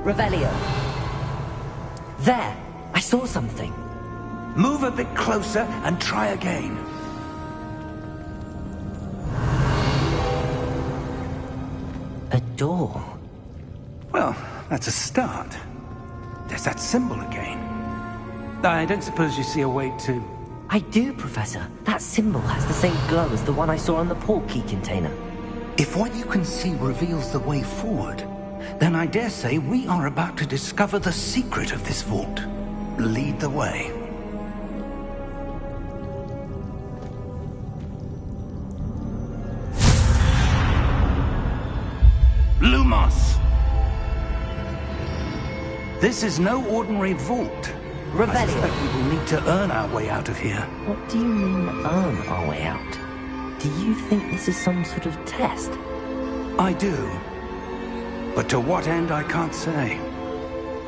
Revelio. There! I saw something. Move a bit closer and try again. A door. Well, that's a start. There's that symbol again. I don't suppose you see a way to... I do, Professor. That symbol has the same glow as the one I saw on the port key container. If what you can see reveals the way forward, then I dare say we are about to discover the secret of this vault. Lead the way. Lumos! This is no ordinary vault. Revelio. I suspect we will need to earn our way out of here. What do you mean, earn our way out? Do you think this is some sort of test? I do. But to what end, I can't say.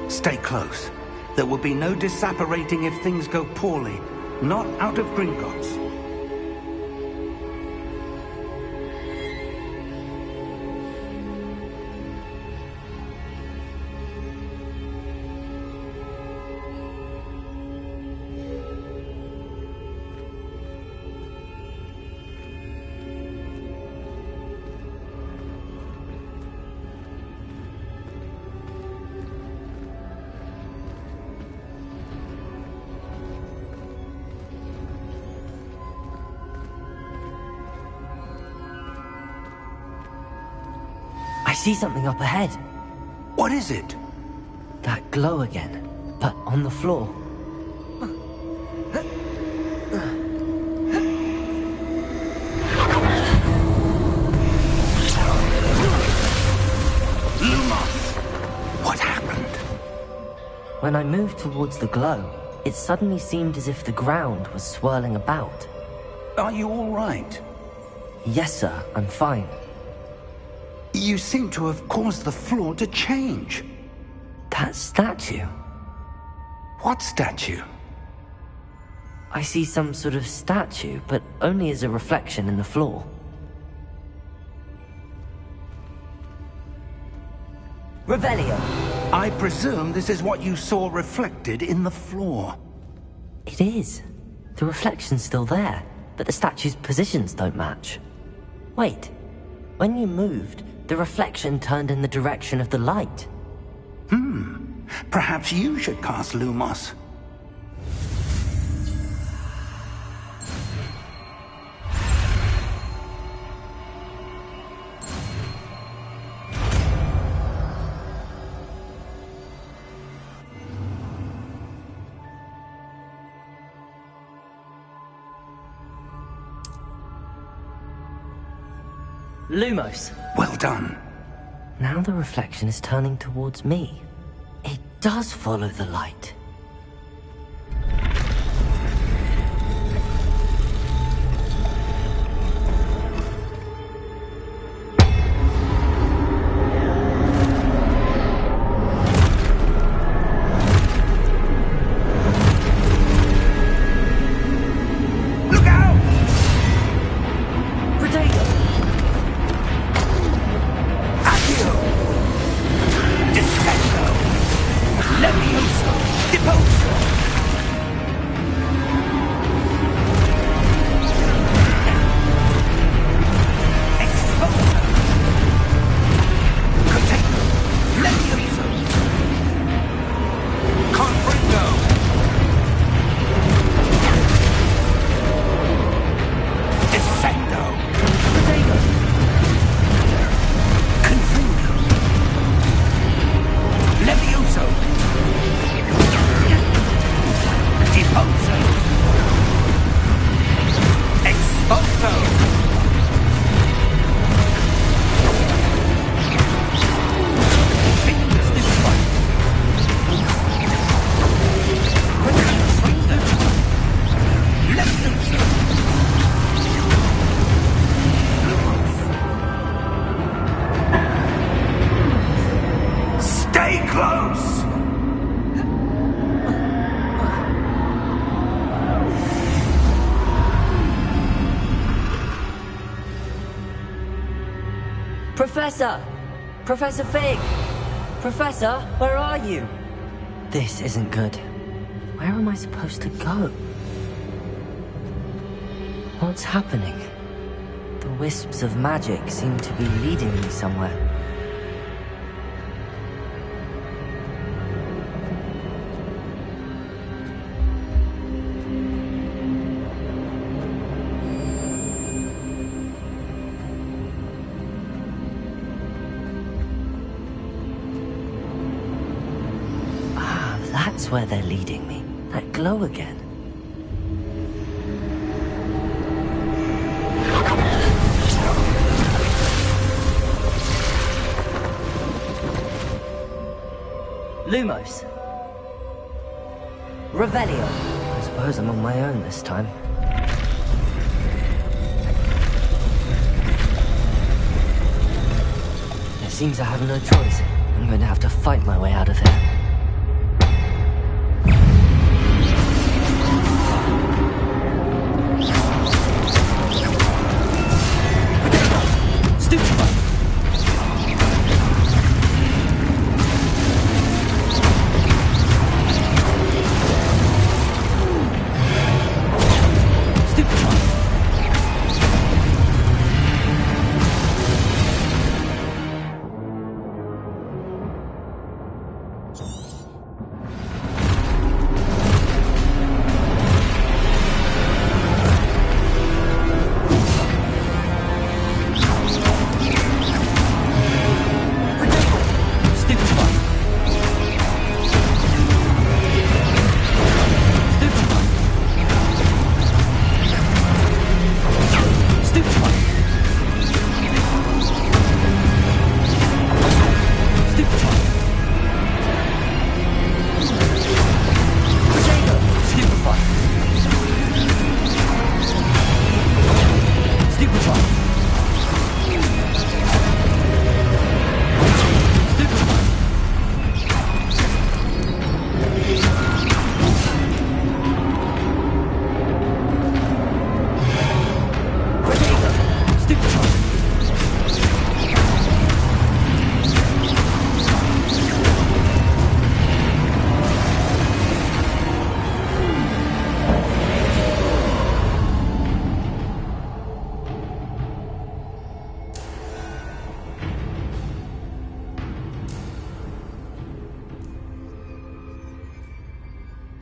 Stay close. There will be no disapparating if things go poorly. Not out of Gringotts. I see something up ahead. What is it? That glow again, but on the floor. Lumos! What happened? When I moved towards the glow, it suddenly seemed as if the ground was swirling about. Are you all right? Yes, sir, I'm fine. You seem to have caused the floor to change. That statue? What statue? I see some sort of statue, but only as a reflection in the floor. Revelio. I presume this is what you saw reflected in the floor. It is. The reflection's still there, but the statue's positions don't match. Wait. When you moved, the reflection turned in the direction of the light. Perhaps you should cast Lumos. Lumos. Well done. Now the reflection is turning towards me. It does follow the light. Look out! Potato! Accio! Descendo! Levioso! Deposo! Exposo! Potato! Levioso! Confringo! Descendo! Potato! Confringo! Levioso! Deposo! Exposo! Fingers this way! Levioso! Stay close! Professor! Professor Fig! Professor, where are you? This isn't good. Where am I supposed to go? What's happening? The wisps of magic seem to be leading me somewhere. That's where they're leading me. That glow again. Lumos. Revelio. I suppose I'm on my own this time. It seems I have no choice. I'm going to have to fight my way out of here.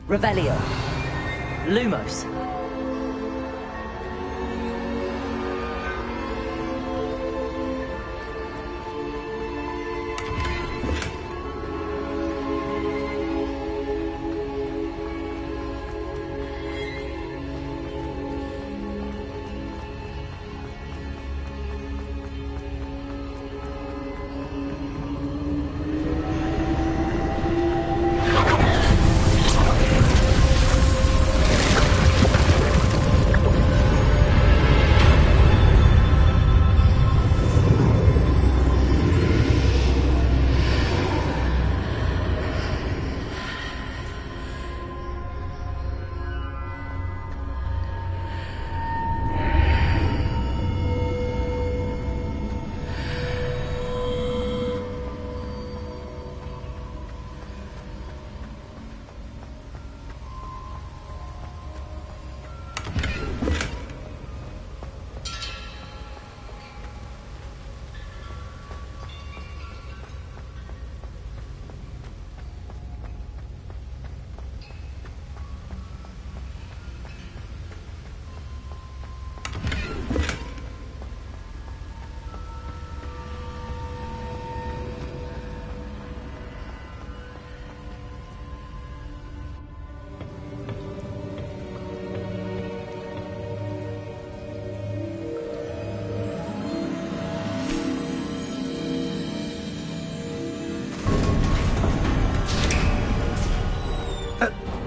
Revelio. Lumos.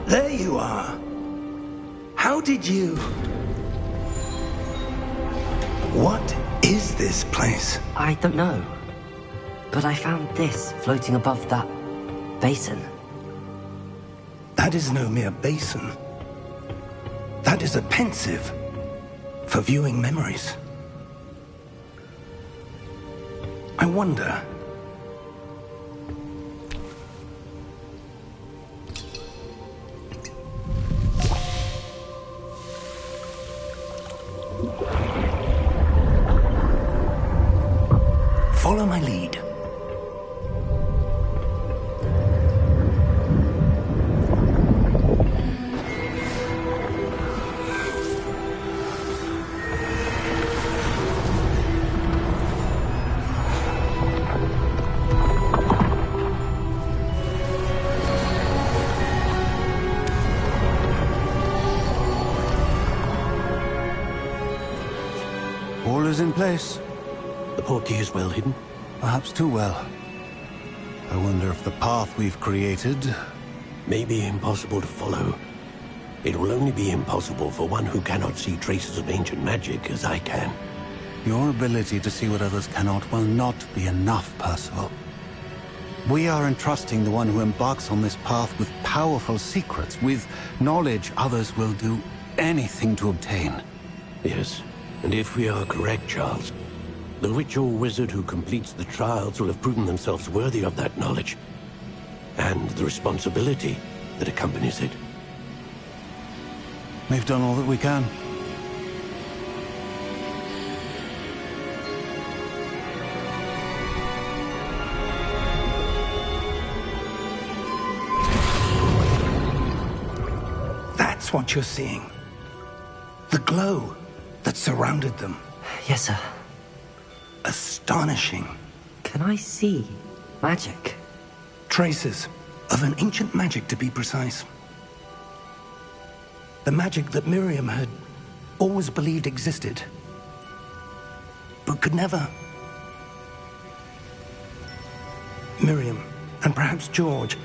There you are. How did you... What is this place? I don't know. But I found this floating above that basin. That is no mere basin. That is a pensive for viewing memories. I wonder, Follow my lead. All is in place. The portkey is well hidden? Perhaps too well. I wonder if the path we've created... May be impossible to follow. It will only be impossible for one who cannot see traces of ancient magic as I can. Your ability to see what others cannot will not be enough, Percival. We are entrusting the one who embarks on this path with powerful secrets, with knowledge others will do anything to obtain. Yes, and if we are correct, Charles, the witch or wizard who completes the trials will have proven themselves worthy of that knowledge, and the responsibility that accompanies it. We've done all that we can. That's what you're seeing. The glow that surrounded them. Yes, sir. Astonishing. Can I see magic? Traces of an ancient magic, to be precise. The magic that Miriam had always believed existed, but could never. Miriam, and perhaps George,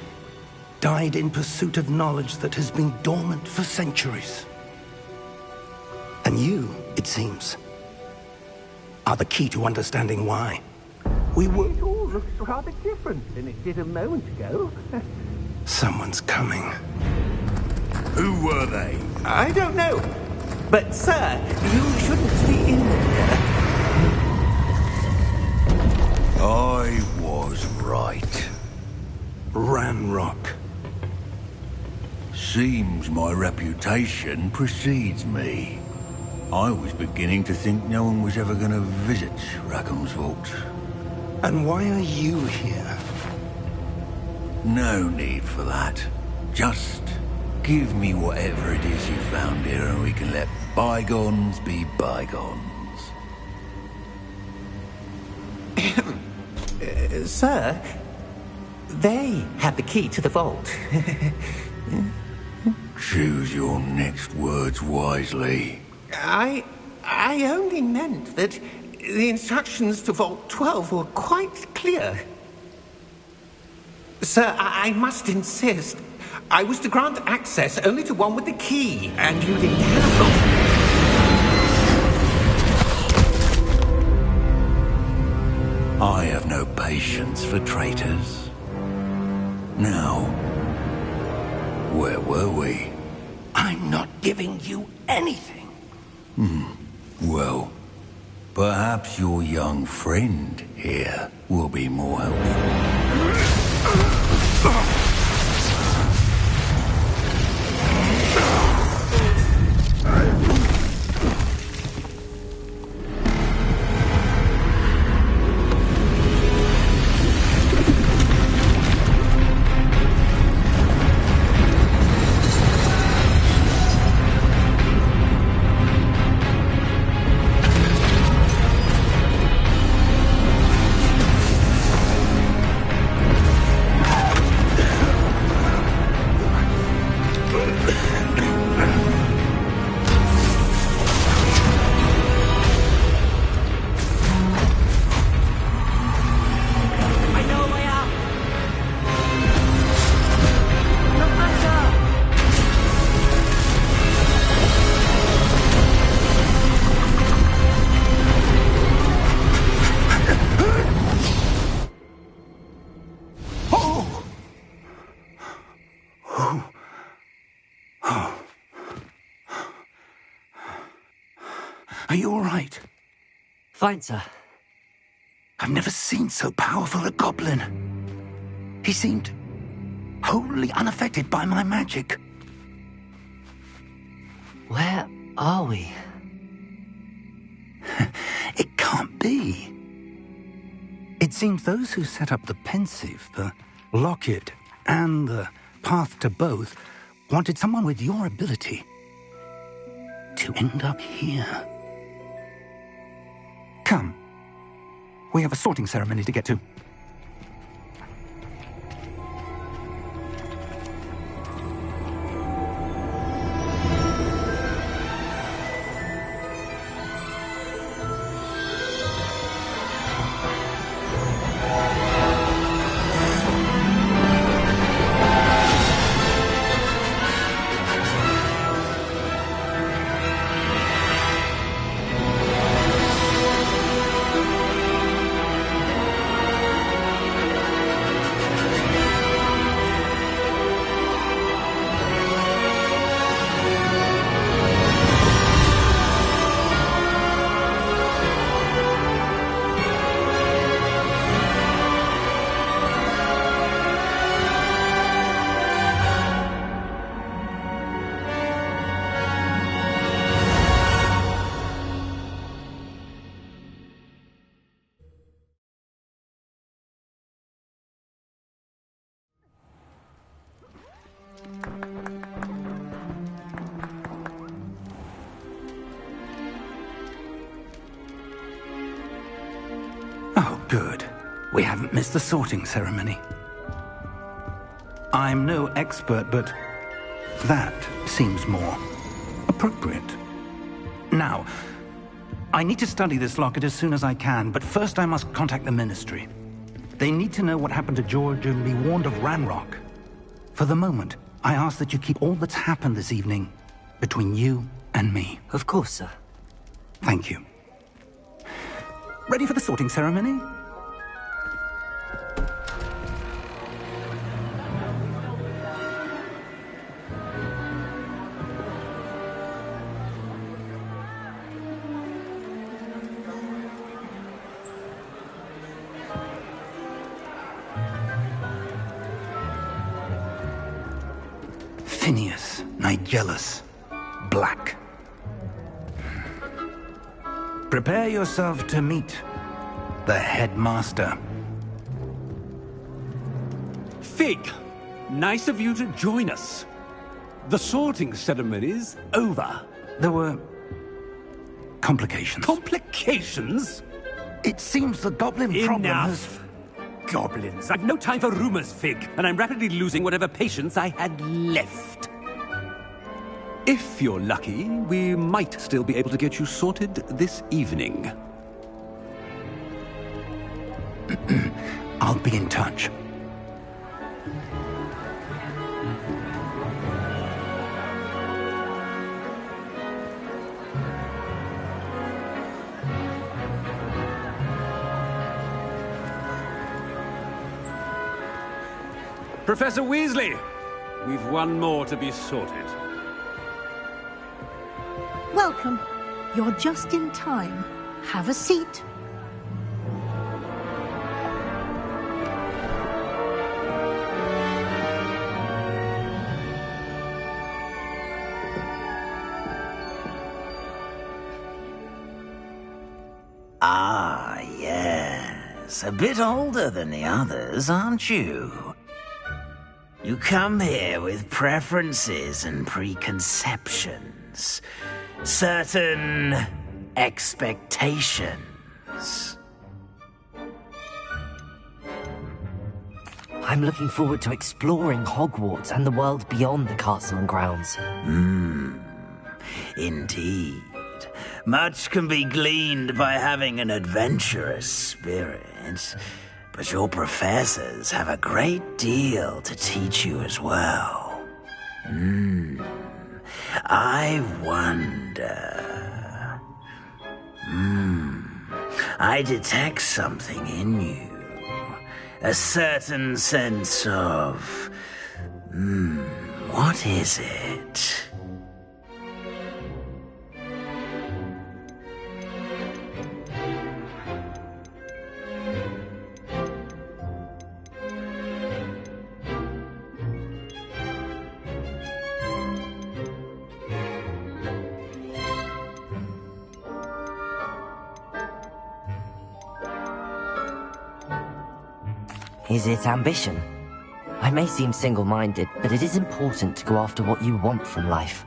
died in pursuit of knowledge that has been dormant for centuries. And you, it seems, are the key to understanding why. We were... It all looks rather different than it did a moment ago. Someone's coming. Who were they? I don't know. But, sir, you shouldn't be in there. I was right. Ranrock. Seems my reputation precedes me. I was beginning to think no one was ever going to visit Rackham's vault. And why are you here? No need for that. Just give me whatever it is you found here and we can let bygones be bygones. Sir, they had the key to the vault. Choose your next words wisely. I only meant that the instructions to Vault 12 were quite clear. Sir, I must insist. I was to grant access only to one with the key, and you didn't have them. I have no patience for traitors. Now, where were we? I'm not giving you anything. Well, perhaps your young friend here will be more helpful. Are you all right? Fine, sir. I've never seen so powerful a goblin. He seemed wholly unaffected by my magic. Where are we? It can't be. It seems those who set up the pensive, the locket, and the path to both wanted someone with your ability to end up here. Come. We have a sorting ceremony to get to. Oh, good. We haven't missed the sorting ceremony. I'm no expert, but that seems more appropriate. Now, I need to study this locket as soon as I can, but first I must contact the Ministry. They need to know what happened to George and be warned of Ranrock. For the moment, I ask that you keep all that's happened this evening between you and me. Of course, sir. Thank you. Ready for the sorting ceremony? Phineas, Nigellus, Black. Prepare yourself to meet the headmaster. Fig, nice of you to join us. The sorting ceremony's over. There were complications. Complications? It seems the goblin problem has... Enough! Goblins. I've no time for rumors, Fig, and I'm rapidly losing whatever patience I had left. If you're lucky, we might still be able to get you sorted this evening. I'll be in touch. Professor Weasley, we've one more to be sorted. Welcome. You're just in time. Have a seat. Ah, yes. A bit older than the others, aren't you? You come here with preferences and preconceptions. Certain expectations. I'm looking forward to exploring Hogwarts and the world beyond the castle and grounds. Indeed. Much can be gleaned by having an adventurous spirit, but your professors have a great deal to teach you as well. I wonder... I detect something in you. A certain sense of... what is it? Is it ambition? I may seem single-minded, but it is important to go after what you want from life.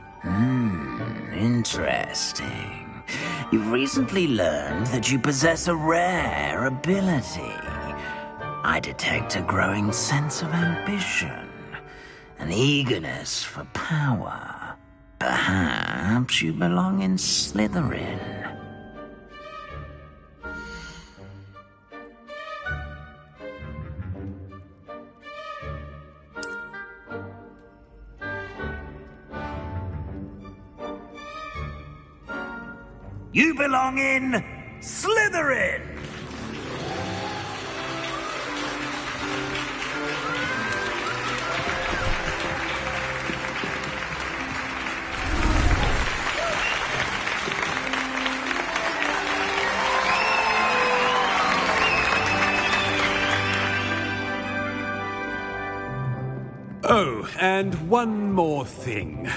Interesting. You've recently learned that you possess a rare ability. I detect a growing sense of ambition, an eagerness for power. Perhaps you belong in Slytherin. You belong in Slytherin! Oh, and one more thing.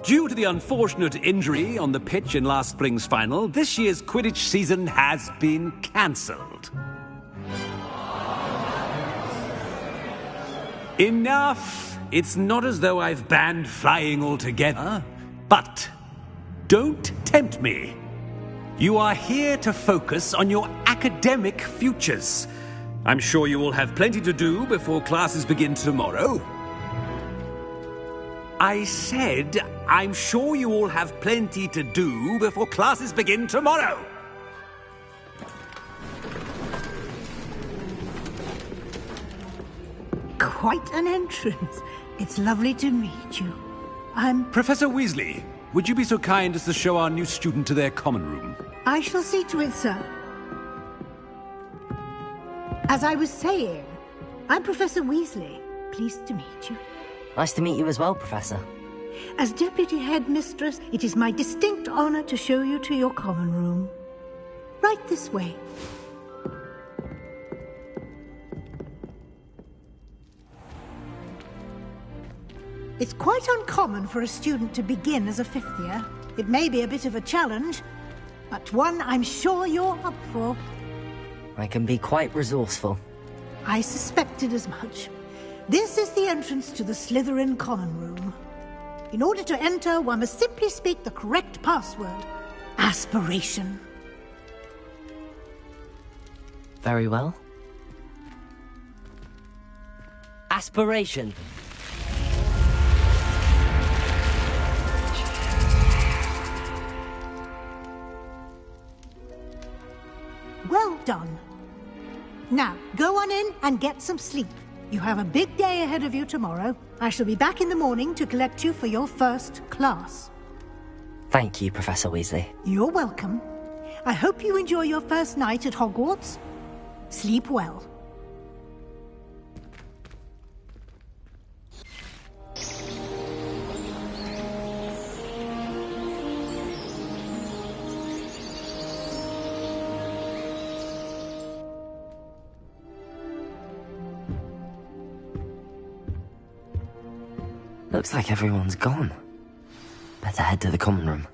Due to the unfortunate injury on the pitch in last spring's final, this year's Quidditch season has been cancelled. Enough! It's not as though I've banned flying altogether. But don't tempt me. You are here to focus on your academic futures. I'm sure you will have plenty to do before classes begin tomorrow. I said, I'm sure you all have plenty to do before classes begin tomorrow. Quite an entrance. It's lovely to meet you. I'm... Professor Weasley, would you be so kind as to show our new student to their common room? I shall see to it, sir. As I was saying, I'm Professor Weasley. Pleased to meet you. Nice to meet you as well, Professor. As Deputy Headmistress, it is my distinct honor to show you to your common room. Right this way. It's quite uncommon for a student to begin as a fifth year. It may be a bit of a challenge, but one I'm sure you're up for. I can be quite resourceful. I suspected as much. This is the entrance to the Slytherin common room. In order to enter, one must simply speak the correct password. Aspiration. Very well. Aspiration. Well done. Now, go on in and get some sleep. You have a big day ahead of you tomorrow. I shall be back in the morning to collect you for your first class. Thank you, Professor Weasley. You're welcome. I hope you enjoy your first night at Hogwarts. Sleep well. Looks like everyone's gone. Better head to the common room.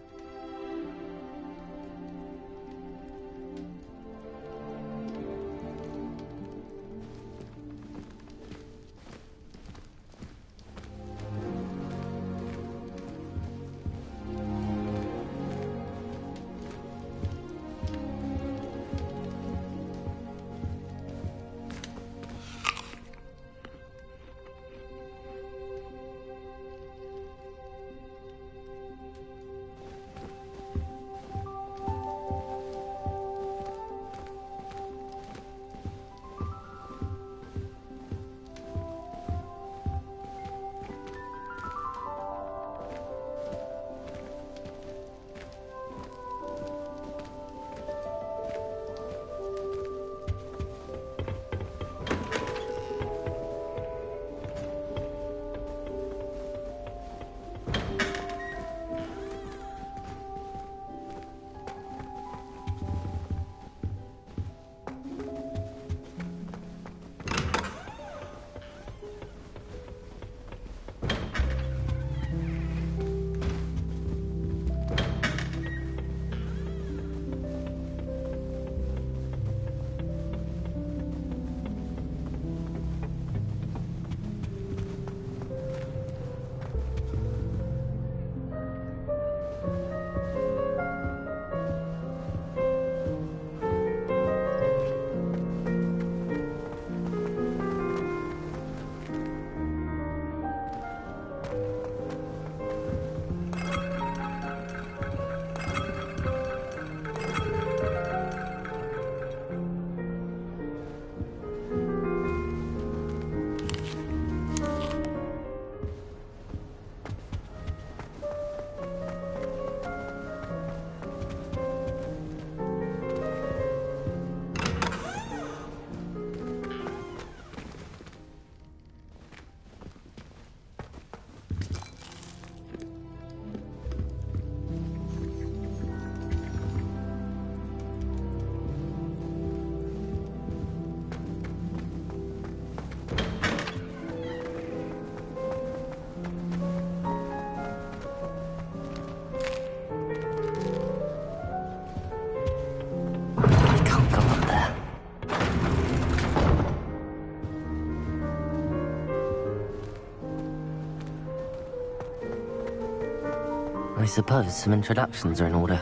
I suppose some introductions are in order.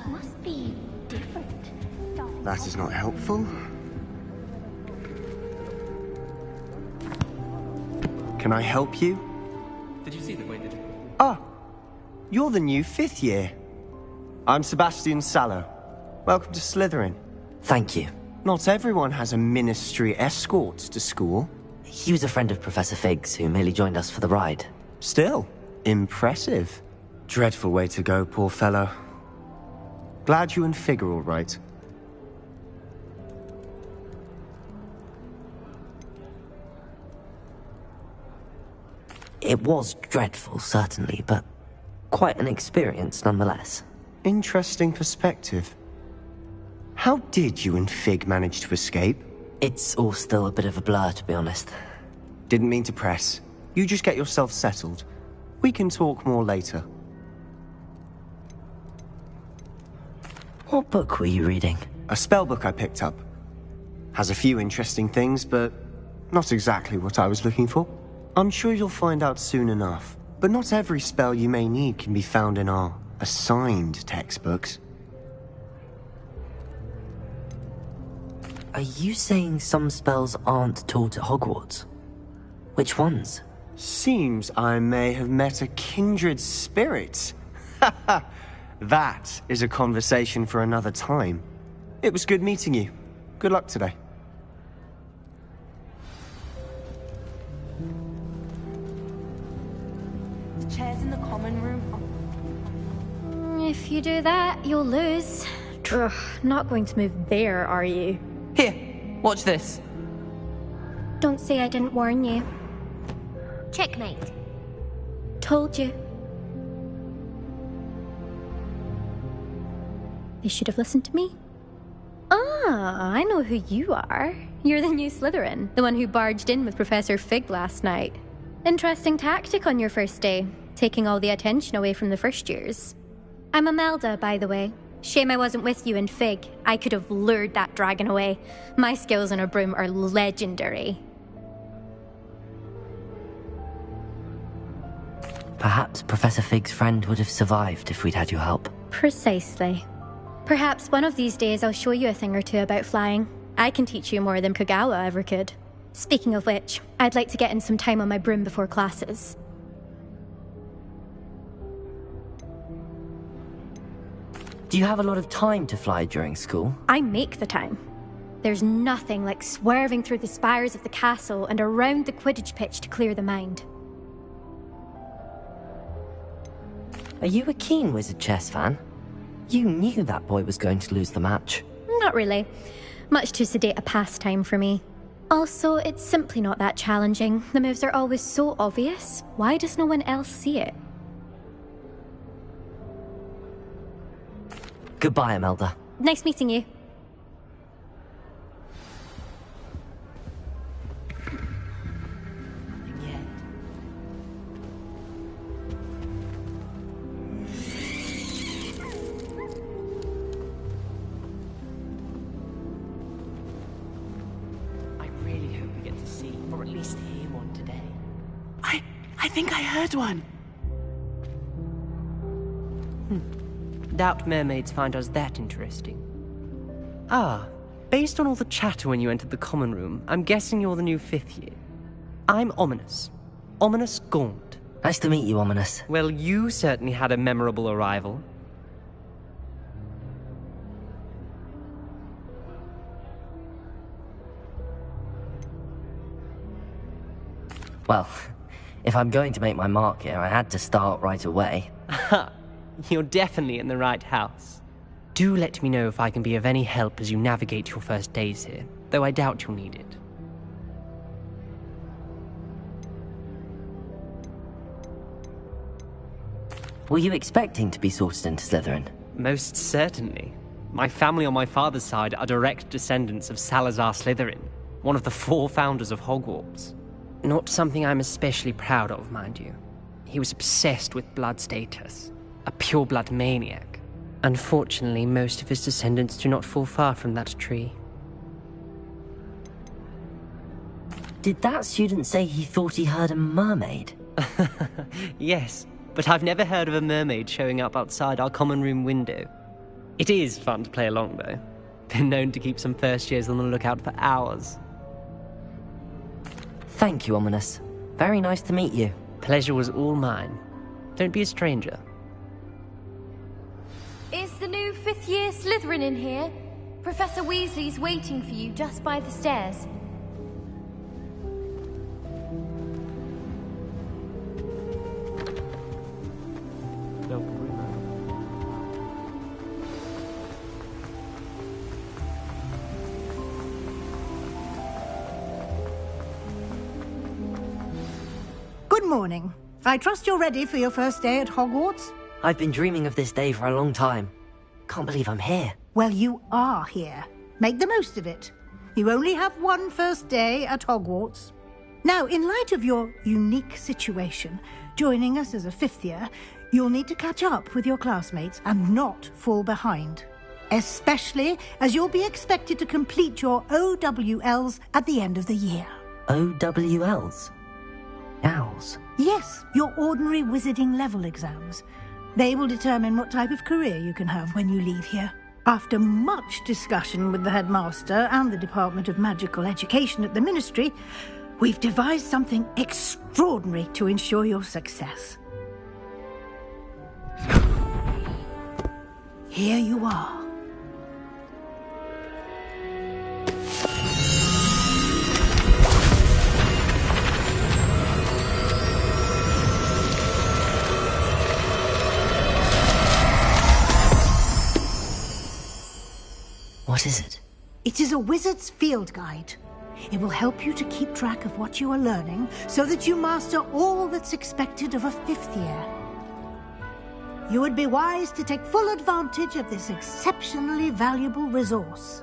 Must be different. That is not helpful. Can I help you? Did you see the way that... Ah, you're the new 5th year. I'm Sebastian Sallow. Welcome to Slytherin. Thank you. Not everyone has a ministry escort to school. He was a friend of Professor Fig's who merely joined us for the ride. Still, impressive. Dreadful way to go, poor fellow. Glad you and Fig are all right. It was dreadful, certainly, but quite an experience nonetheless. Interesting perspective. How did you and Fig manage to escape? It's all still a bit of a blur, to be honest. Didn't mean to press. You just get yourself settled. We can talk more later. What book were you reading? A spell book I picked up. Has a few interesting things, but not exactly what I was looking for. I'm sure you'll find out soon enough. But not every spell you may need can be found in our assigned textbooks. Are you saying some spells aren't taught at Hogwarts? Which ones? Seems I may have met a kindred spirit. That is a conversation for another time. It was good meeting you. Good luck today. The chairs in the common room. If you do that, you'll lose. Ugh, not going to move there, are you? Here, watch this. Don't say I didn't warn you. Checkmate. Told you. They should have listened to me. Ah, I know who you are. You're the new Slytherin, the one who barged in with Professor Fig last night. Interesting tactic on your first day, taking all the attention away from the first years. I'm Imelda, by the way. Shame I wasn't with you in Fig. I could have lured that dragon away. My skills on a broom are legendary. Perhaps Professor Fig's friend would have survived if we'd had your help. Precisely. Perhaps one of these days I'll show you a thing or two about flying. I can teach you more than Kogawa ever could. Speaking of which, I'd like to get in some time on my broom before classes. Do you have a lot of time to fly during school? I make the time. There's nothing like swerving through the spires of the castle and around the Quidditch pitch to clear the mind. Are you a keen Wizard chess fan? You knew that boy was going to lose the match. Not really. Much too sedate a pastime for me. Also, it's simply not that challenging. The moves are always so obvious. Why does no one else see it? Goodbye, Imelda. Nice meeting you. I really hope we get to see, or at least hear one today. I think I heard one. Doubt mermaids find us that interesting. Ah, based on all the chatter when you entered the common room, I'm guessing you're the new 5th year. I'm Ominous. Ominous Gaunt. Nice to meet you, Ominous. Well, you certainly had a memorable arrival. Well, if I'm going to make my mark here, I had to start right away. You're definitely in the right house. Do let me know if I can be of any help as you navigate your first days here, though I doubt you'll need it. Were you expecting to be sorted into Slytherin? Most certainly. My family on my father's side are direct descendants of Salazar Slytherin, one of the 4 founders of Hogwarts. Not something I'm especially proud of, mind you. He was obsessed with blood status. A pure-blood maniac. Unfortunately, most of his descendants do not fall far from that tree. Did that student say he thought he heard a mermaid? Yes, but I've never heard of a mermaid showing up outside our common room window. It is fun to play along, though. Been known to keep some first years on the lookout for hours. Thank you, Ominous. Very nice to meet you. Pleasure was all mine. Don't be a stranger. Is the new fifth-year Slytherin in here? Professor Weasley's waiting for you just by the stairs. Good morning. I trust you're ready for your first day at Hogwarts? I've been dreaming of this day for a long time. Can't believe I'm here. Well, you are here. Make the most of it. You only have one first day at Hogwarts. Now, in light of your unique situation, joining us as a fifth year, you'll need to catch up with your classmates and not fall behind. Especially as you'll be expected to complete your OWLs at the end of the year. OWLs? Owls? Yes, your ordinary wizarding level exams. They will determine what type of career you can have when you leave here. After much discussion with the headmaster and the Department of Magical Education at the Ministry, we've devised something extraordinary to ensure your success. Here you are. What is it? It is a wizard's field guide. It will help you to keep track of what you are learning so that you master all that's expected of a fifth year. You would be wise to take full advantage of this exceptionally valuable resource.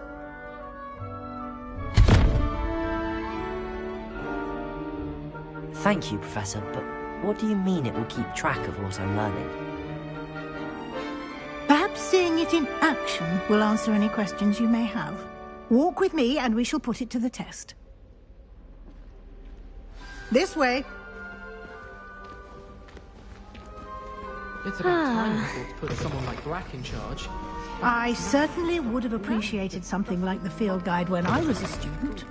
Thank you, Professor, but what do you mean it will keep track of what I'm learning? Perhaps seeing it in action will answer any questions you may have. Walk with me and we shall put it to the test. This way. It's about time to put someone like Black in charge. I certainly would have appreciated something like the field guide when I was a student.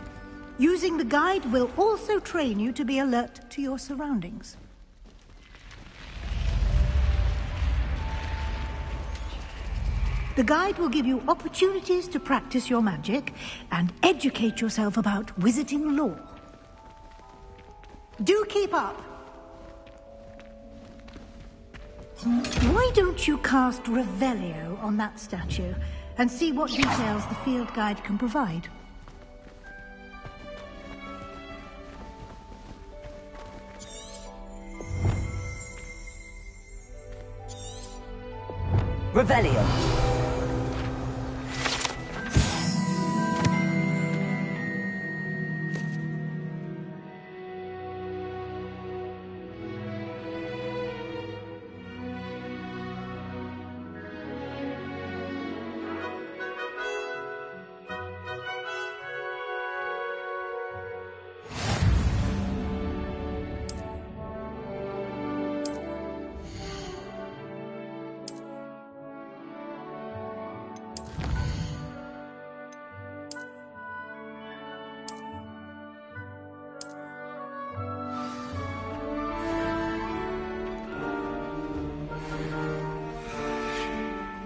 Using the guide will also train you to be alert to your surroundings. The guide will give you opportunities to practice your magic and educate yourself about wizarding lore. Do keep up! Why don't you cast Revelio on that statue and see what details the field guide can provide? Revelio!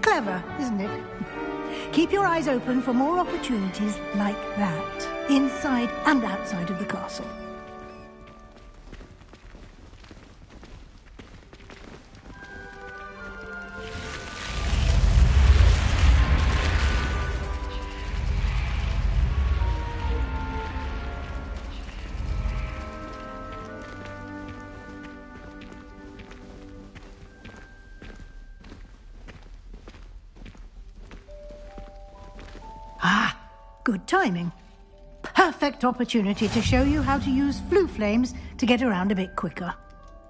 Clever, isn't it? Keep your eyes open for more opportunities like that, inside and outside of the castle. Good timing. Perfect opportunity to show you how to use flue flames to get around a bit quicker.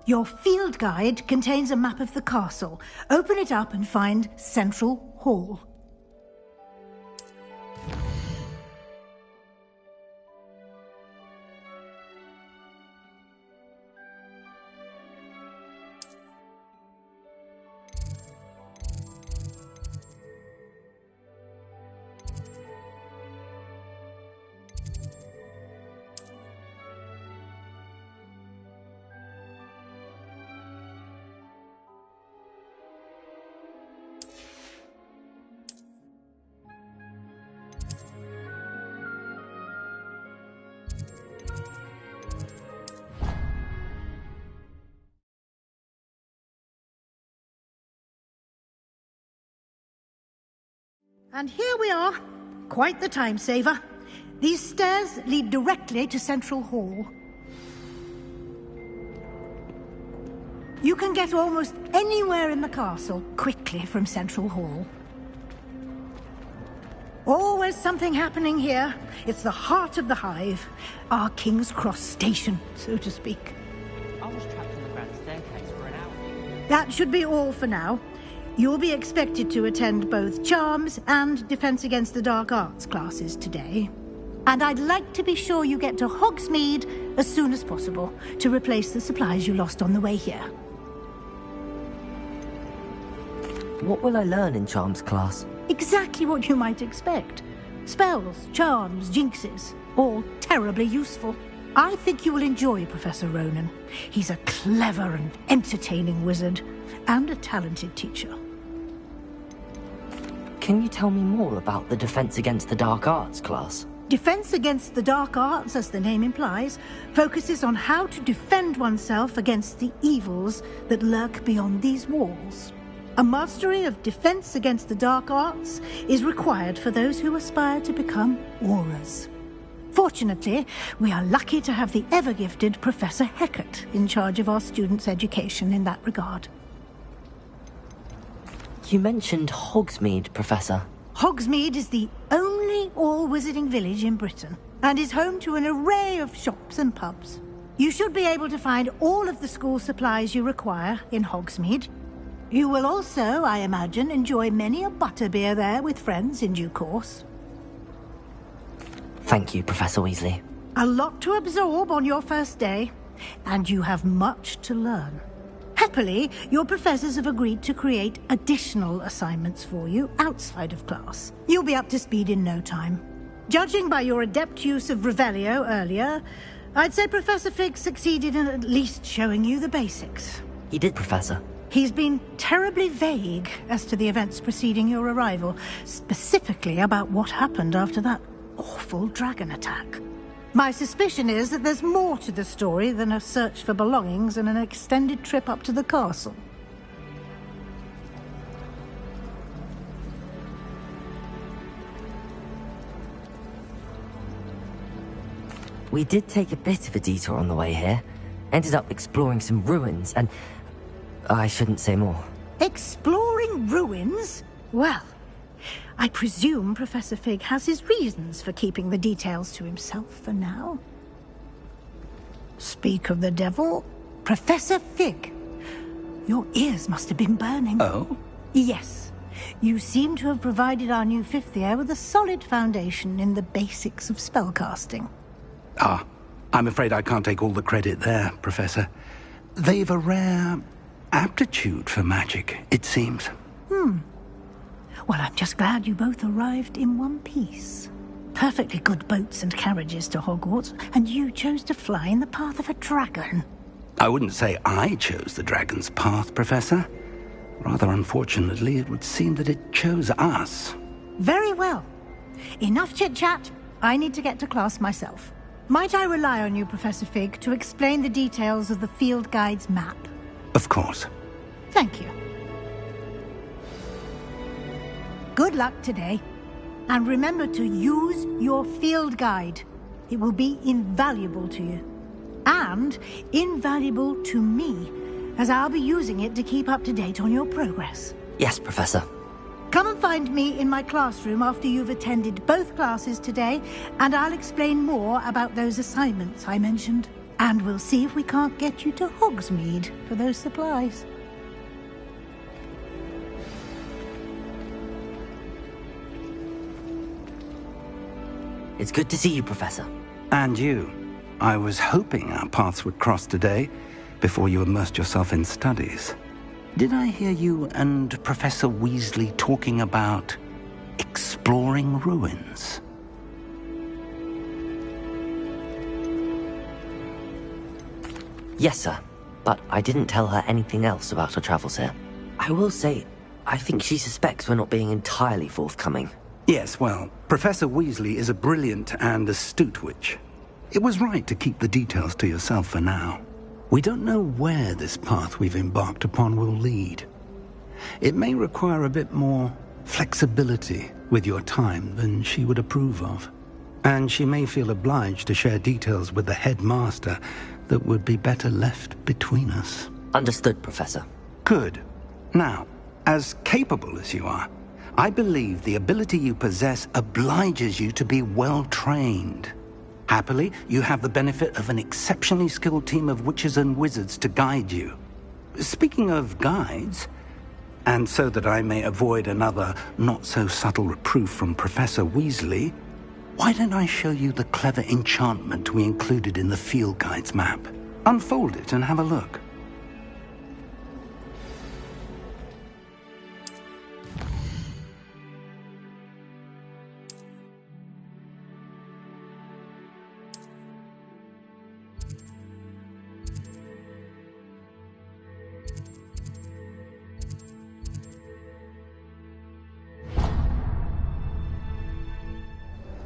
Your field guide contains a map of the castle. Open it up and find Central Hall. And here we are. Quite the time saver. These stairs lead directly to Central Hall. You can get almost anywhere in the castle quickly from Central Hall. Always something happening here. It's the heart of the Hive. Our King's Cross station, so to speak. I was trapped on the grand staircase for an hour. That should be all for now. You'll be expected to attend both Charms and Defense Against the Dark Arts classes today. And I'd like to be sure you get to Hogsmeade as soon as possible to replace the supplies you lost on the way here. What will I learn in Charms class? Exactly what you might expect. Spells, charms, jinxes, all terribly useful. I think you will enjoy Professor Ronan. He's a clever and entertaining wizard, and a talented teacher. Can you tell me more about the Defense Against the Dark Arts class? Defense Against the Dark Arts, as the name implies, focuses on how to defend oneself against the evils that lurk beyond these walls. A mastery of Defense Against the Dark Arts is required for those who aspire to become Aurors. Fortunately, we are lucky to have the ever-gifted Professor Hecat in charge of our students' education in that regard. You mentioned Hogsmeade, Professor. Hogsmeade is the only all-wizarding village in Britain, and is home to an array of shops and pubs. You should be able to find all of the school supplies you require in Hogsmeade. You will also, I imagine, enjoy many a butterbeer there with friends in due course. Thank you, Professor Weasley. A lot to absorb on your first day, and you have much to learn. Happily, your professors have agreed to create additional assignments for you outside of class. You'll be up to speed in no time. Judging by your adept use of Revelio earlier, I'd say Professor Fig succeeded in at least showing you the basics. He did, Professor. He's been terribly vague as to the events preceding your arrival, specifically about what happened after that awful dragon attack. My suspicion is that there's more to the story than a search for belongings and an extended trip up to the castle. We did take a bit of a detour on the way here. Ended up exploring some ruins and... I shouldn't say more. Exploring ruins? Well, I presume Professor Fig has his reasons for keeping the details to himself for now. Speak of the devil, Professor Fig. Your ears must have been burning. Oh? Yes. You seem to have provided our new fifth year with a solid foundation in the basics of spellcasting. Ah, I'm afraid I can't take all the credit there, Professor. They've a rare aptitude for magic, it seems. Well, I'm just glad you both arrived in one piece. Perfectly good boats and carriages to Hogwarts, and you chose to fly in the path of a dragon. I wouldn't say I chose the dragon's path, Professor. Rather unfortunately, it would seem that it chose us. Very well. Enough chit-chat. I need to get to class myself. Might I rely on you, Professor Fig, to explain the details of the field guide's map? Of course. Thank you. Good luck today. And remember to use your field guide. It will be invaluable to you. And invaluable to me, as I'll be using it to keep up to date on your progress. Yes, Professor. Come and find me in my classroom after you've attended both classes today, and I'll explain more about those assignments I mentioned. And we'll see if we can't get you to Hogsmeade for those supplies. It's good to see you, Professor. And you. I was hoping our paths would cross today, before you immersed yourself in studies. Did I hear you and Professor Weasley talking about exploring ruins? Yes, sir. But I didn't tell her anything else about her travels here. I will say, I think she suspects we're not being entirely forthcoming. Yes, well, Professor Weasley is a brilliant and astute witch. It was right to keep the details to yourself for now. We don't know where this path we've embarked upon will lead. It may require a bit more flexibility with your time than she would approve of. And she may feel obliged to share details with the headmaster that would be better left between us. Understood, Professor. Good. Now, as capable as you are, I believe the ability you possess obliges you to be well-trained. Happily, you have the benefit of an exceptionally skilled team of witches and wizards to guide you. Speaking of guides, and so that I may avoid another not-so-subtle reproof from Professor Weasley, why don't I show you the clever enchantment we included in the field guide's map? Unfold it and have a look.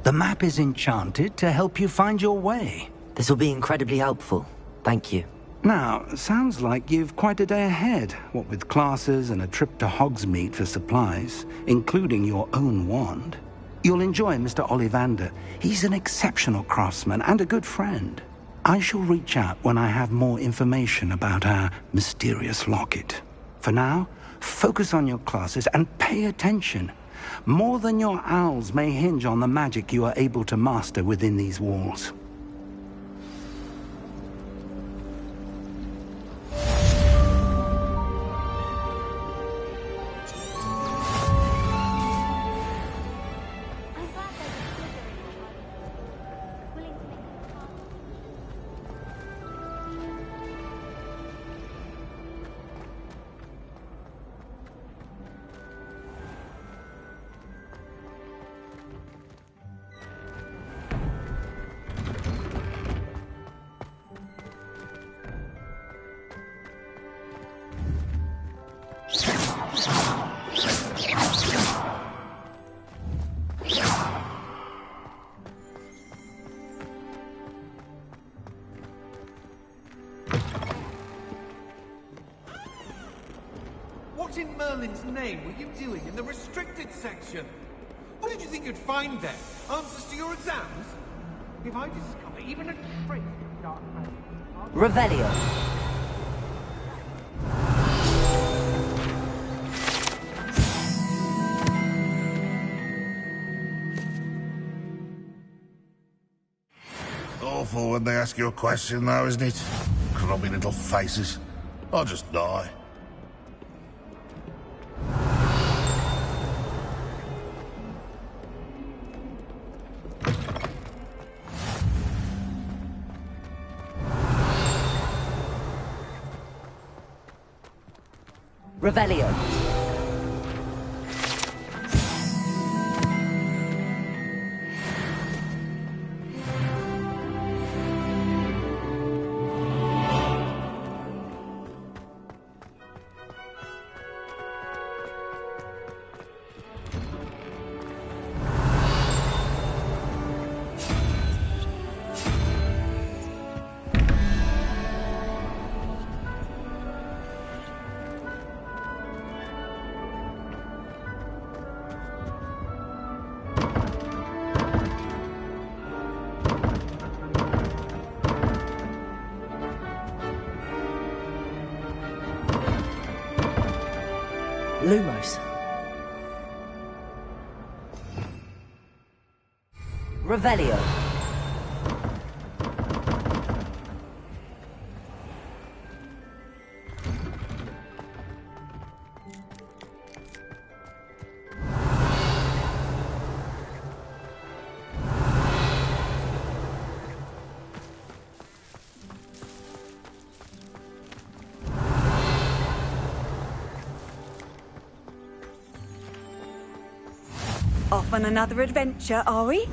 The map is enchanted to help you find your way. This will be incredibly helpful. Thank you. Now, sounds like you've quite a day ahead, what with classes and a trip to Hogsmeade for supplies, including your own wand. You'll enjoy Mr. Ollivander. He's an exceptional craftsman and a good friend. I shall reach out when I have more information about our mysterious locket. For now, focus on your classes and pay attention. More than your owls may hinge on the magic you are able to master within these walls. What in Merlin's name were you doing in the restricted section? What did you think you'd find there? Answers to your exams? If I discover even a trace of dark magic... Revelio. Awful when they ask you a question, though, isn't it? Grubby little faces. I'll just die. Revelio. Lumos. Revelio. Off on another adventure, are we?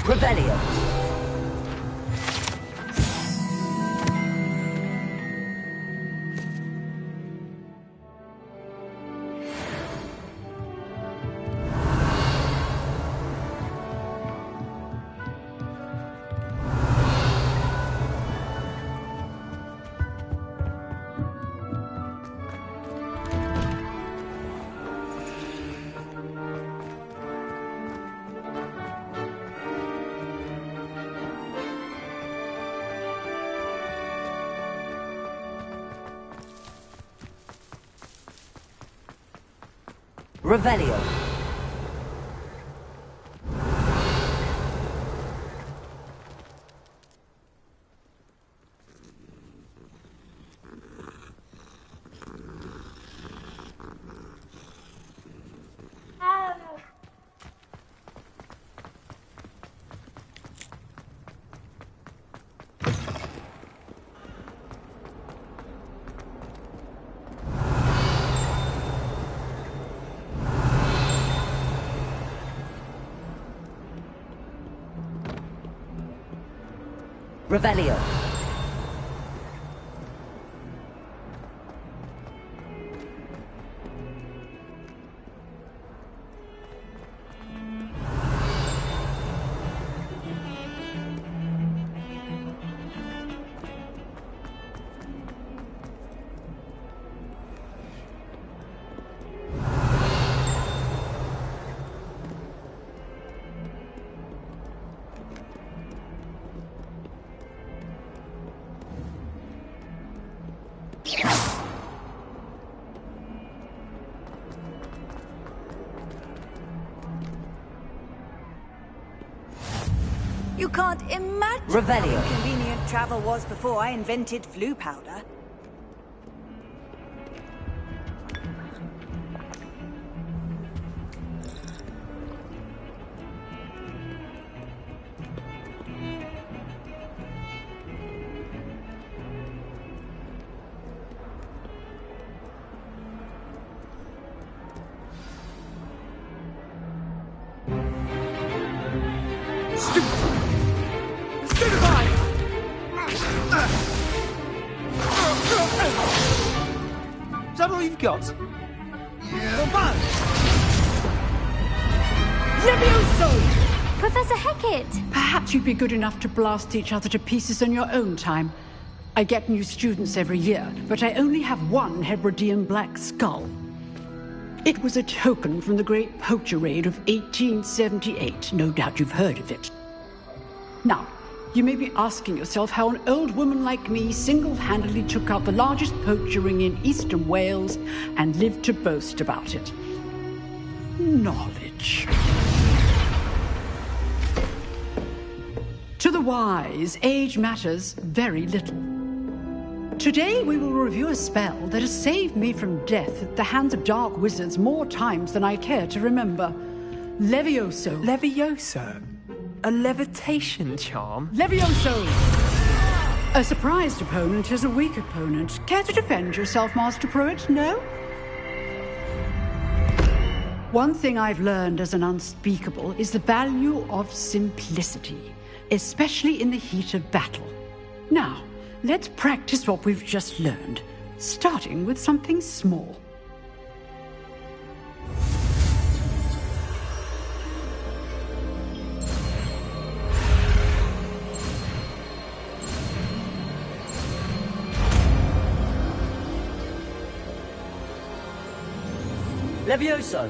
Revelio. Revelio. Revelio. You can't imagine Revelio. how inconvenient travel was before I invented flu powder. Is that all you've got? Yeah. Levioso! Professor Hecat! Perhaps you'd be good enough to blast each other to pieces in your own time. I get new students every year, but I only have one Hebridean black skull. It was a token from the Great Poacher Raid of 1878. No doubt you've heard of it. Now, you may be asking yourself how an old woman like me single-handedly took out the largest poacher ring in eastern Wales and lived to boast about it. Knowledge. To the wise, age matters very little. Today we will review a spell that has saved me from death at the hands of dark wizards more times than I care to remember. Levioso. Levioso? A levitation charm? Levioso! A surprised opponent is a weak opponent. Care to defend yourself, Master Pruitt? No? One thing I've learned as an unspeakable is the value of simplicity, especially in the heat of battle. Now, let's practice what we've just learned, starting with something small. Levioso.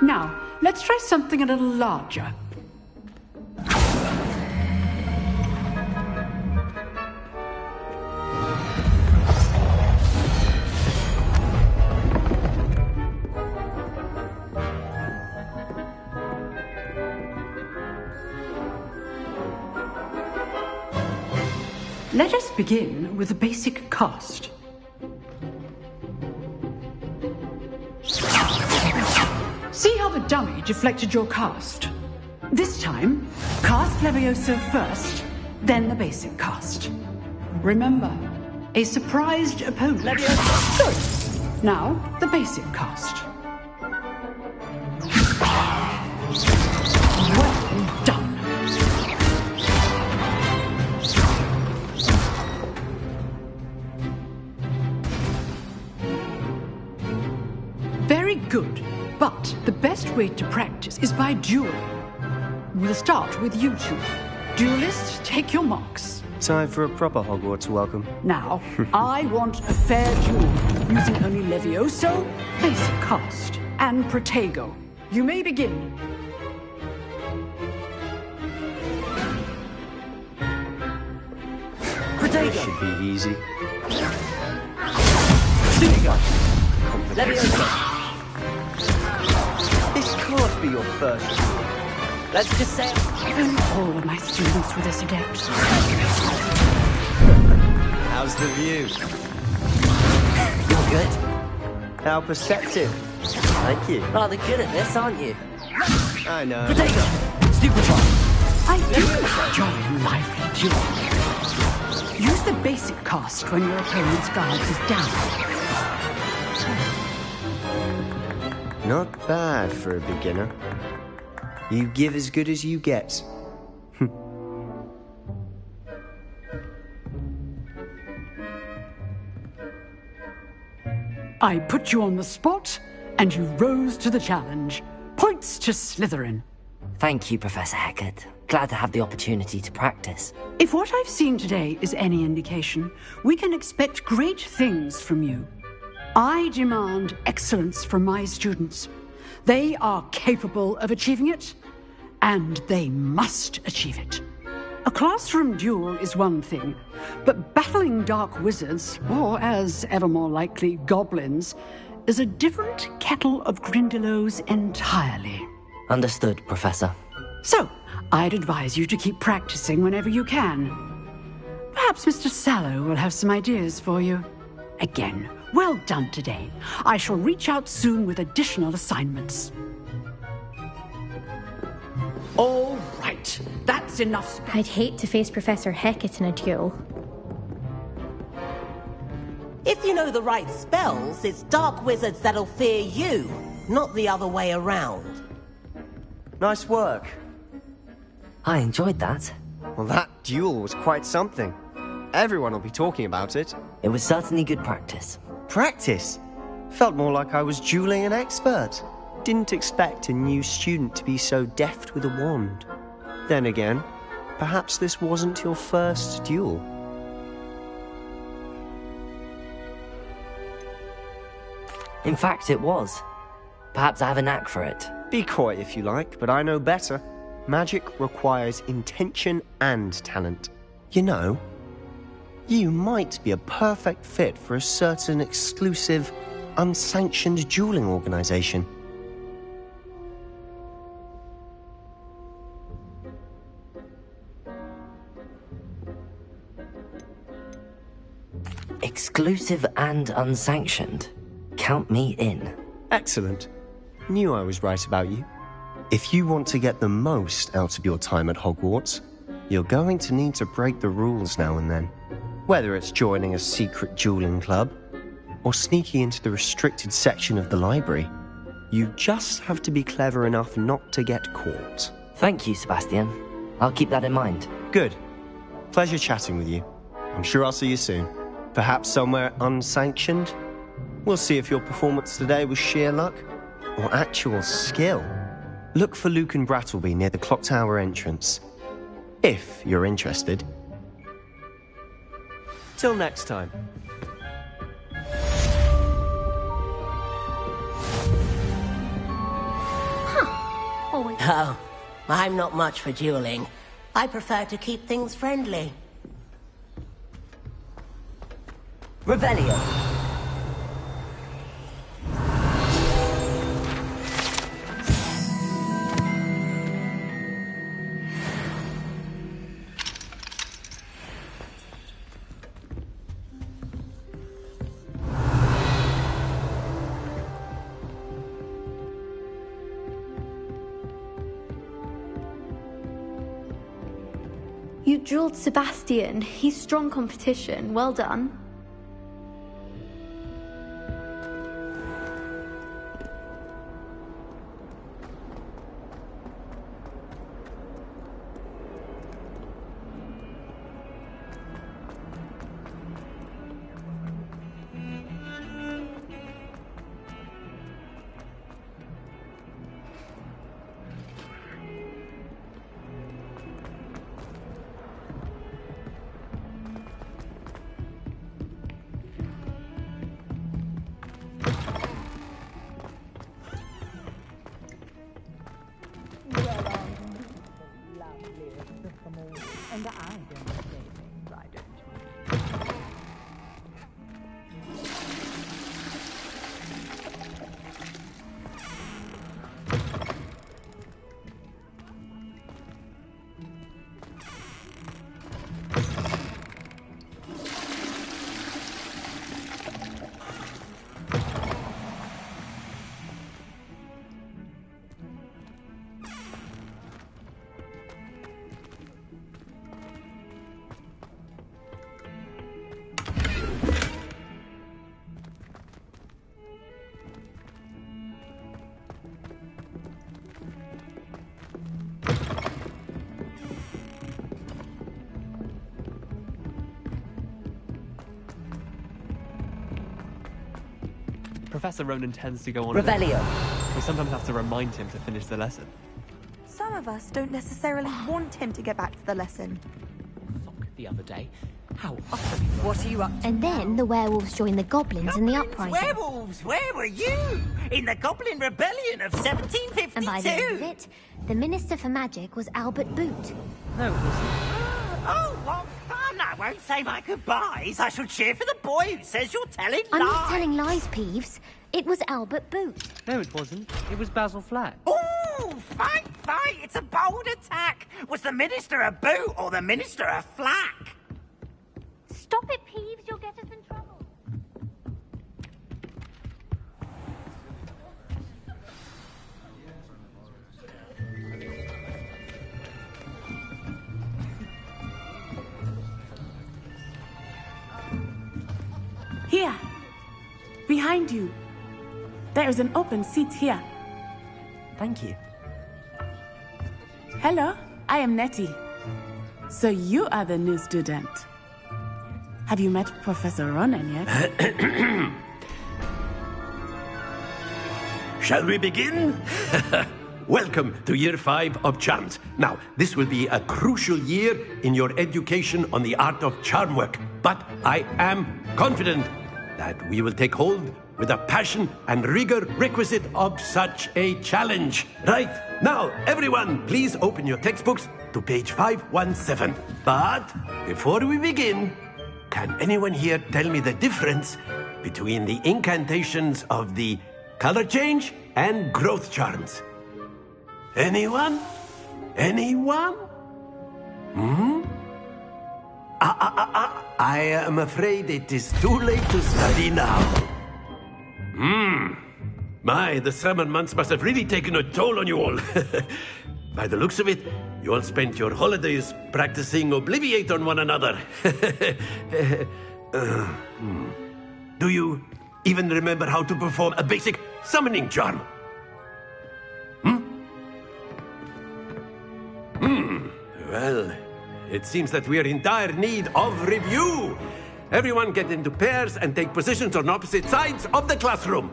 Now, let's try something a little larger. Let us begin with a basic cast. See how the dummy deflected your cast? This time, cast Levioso first, then the basic cast. Remember, a surprised opponent. Good. Now, the basic cast. Well done. Very good. But the best way to practice is by dueling. We'll start with you two. Duelists, take your marks. Time for a proper Hogwarts welcome. Now, I want a fair duel, using only Levioso, basic cast, and Protego. You may begin. This should be easy. Levioso. This can't be your first duel. Let's just say... All of my students were this adept. How's the view? You're good. How perceptive. Thank you. Rather good at this, aren't you? I know. Protego! Stupefy! I do enjoy a lively duel. Use the basic cast when your opponent's guard is down. Not bad for a beginner. You give as good as you get. I put you on the spot, and you rose to the challenge. Points to Slytherin. Thank you, Professor Hecat. Glad to have the opportunity to practice. If what I've seen today is any indication, we can expect great things from you. I demand excellence from my students. They are capable of achieving it, and they must achieve it. A classroom duel is one thing, but battling dark wizards, or as ever more likely, goblins, is a different kettle of Grindylows entirely. Understood, Professor. So, I'd advise you to keep practicing whenever you can. Perhaps Mr. Sallow will have some ideas for you. Again, well done today. I shall reach out soon with additional assignments. All right, that's enough. I'd hate to face Professor Hecat in a duel. If you know the right spells, it's dark wizards that'll fear you, not the other way around. Nice work. I enjoyed that. Well, that duel was quite something. Everyone will be talking about it. It was certainly good practice. Practice? Felt more like I was dueling an expert. Didn't expect a new student to be so deft with a wand. Then again, perhaps this wasn't your first duel. In fact, it was. Perhaps I have a knack for it. Be coy if you like, but I know better. Magic requires intention and talent. You know, you might be a perfect fit for a certain exclusive, unsanctioned dueling organization. Exclusive and unsanctioned. Count me in. Excellent. Knew I was right about you. If you want to get the most out of your time at Hogwarts, you're going to need to break the rules now and then. Whether it's joining a secret dueling club, or sneaking into the restricted section of the library, you just have to be clever enough not to get caught. Thank you, Sebastian. I'll keep that in mind. Good. Pleasure chatting with you. I'm sure I'll see you soon. Perhaps somewhere unsanctioned? We'll see if your performance today was sheer luck or actual skill. Look for Luke and Brattleby near the clock tower entrance, if you're interested. Till next time. Oh, I'm not much for dueling. I prefer to keep things friendly. Revelio. You drilled Sebastian. He's strong competition. Well done. Professor Ronan tends to go on... Revelio. We sometimes have to remind him to finish the lesson. Some of us don't necessarily want him to get back to the lesson. The other day. How utterly... What are you up to? And then the werewolves joined the goblins in the uprising. Werewolves, where were you? In the Goblin Rebellion of 1752? And by the end of it, the Minister for Magic was Albert Boot. No, it wasn't. Oh, what fun! I won't say my goodbyes. I shall cheer for the boy who says you're telling lies. I'm not telling lies, Peeves. It was Albert Boot. No, it wasn't. It was Basil Flack. Oh, fight! It's a bold attack. Was the Minister a boot or the Minister a flack? Stop it, Peeves. You'll get us in trouble. Here. Behind you. There is an open seat here. Thank you. Hello, I am Nettie. So you are the new student. Have you met Professor Ronan yet? Shall we begin? Welcome to Year 5 of Charms. Now, this will be a crucial year in your education on the art of charm work. But I am confident that we will take hold with the passion and rigor requisite of such a challenge. Right, now, everyone, please open your textbooks to page 517. But before we begin, can anyone here tell me the difference between the incantations of the color change and growth charms? Anyone? Anyone? I am afraid it is too late to study now. My, the summer months must have really taken a toll on you all. By the looks of it, you all spent your holidays practicing Obliviate on one another. Do you even remember how to perform a basic summoning charm? Well, it seems that we are in dire need of review. Everyone get into pairs and take positions on opposite sides of the classroom.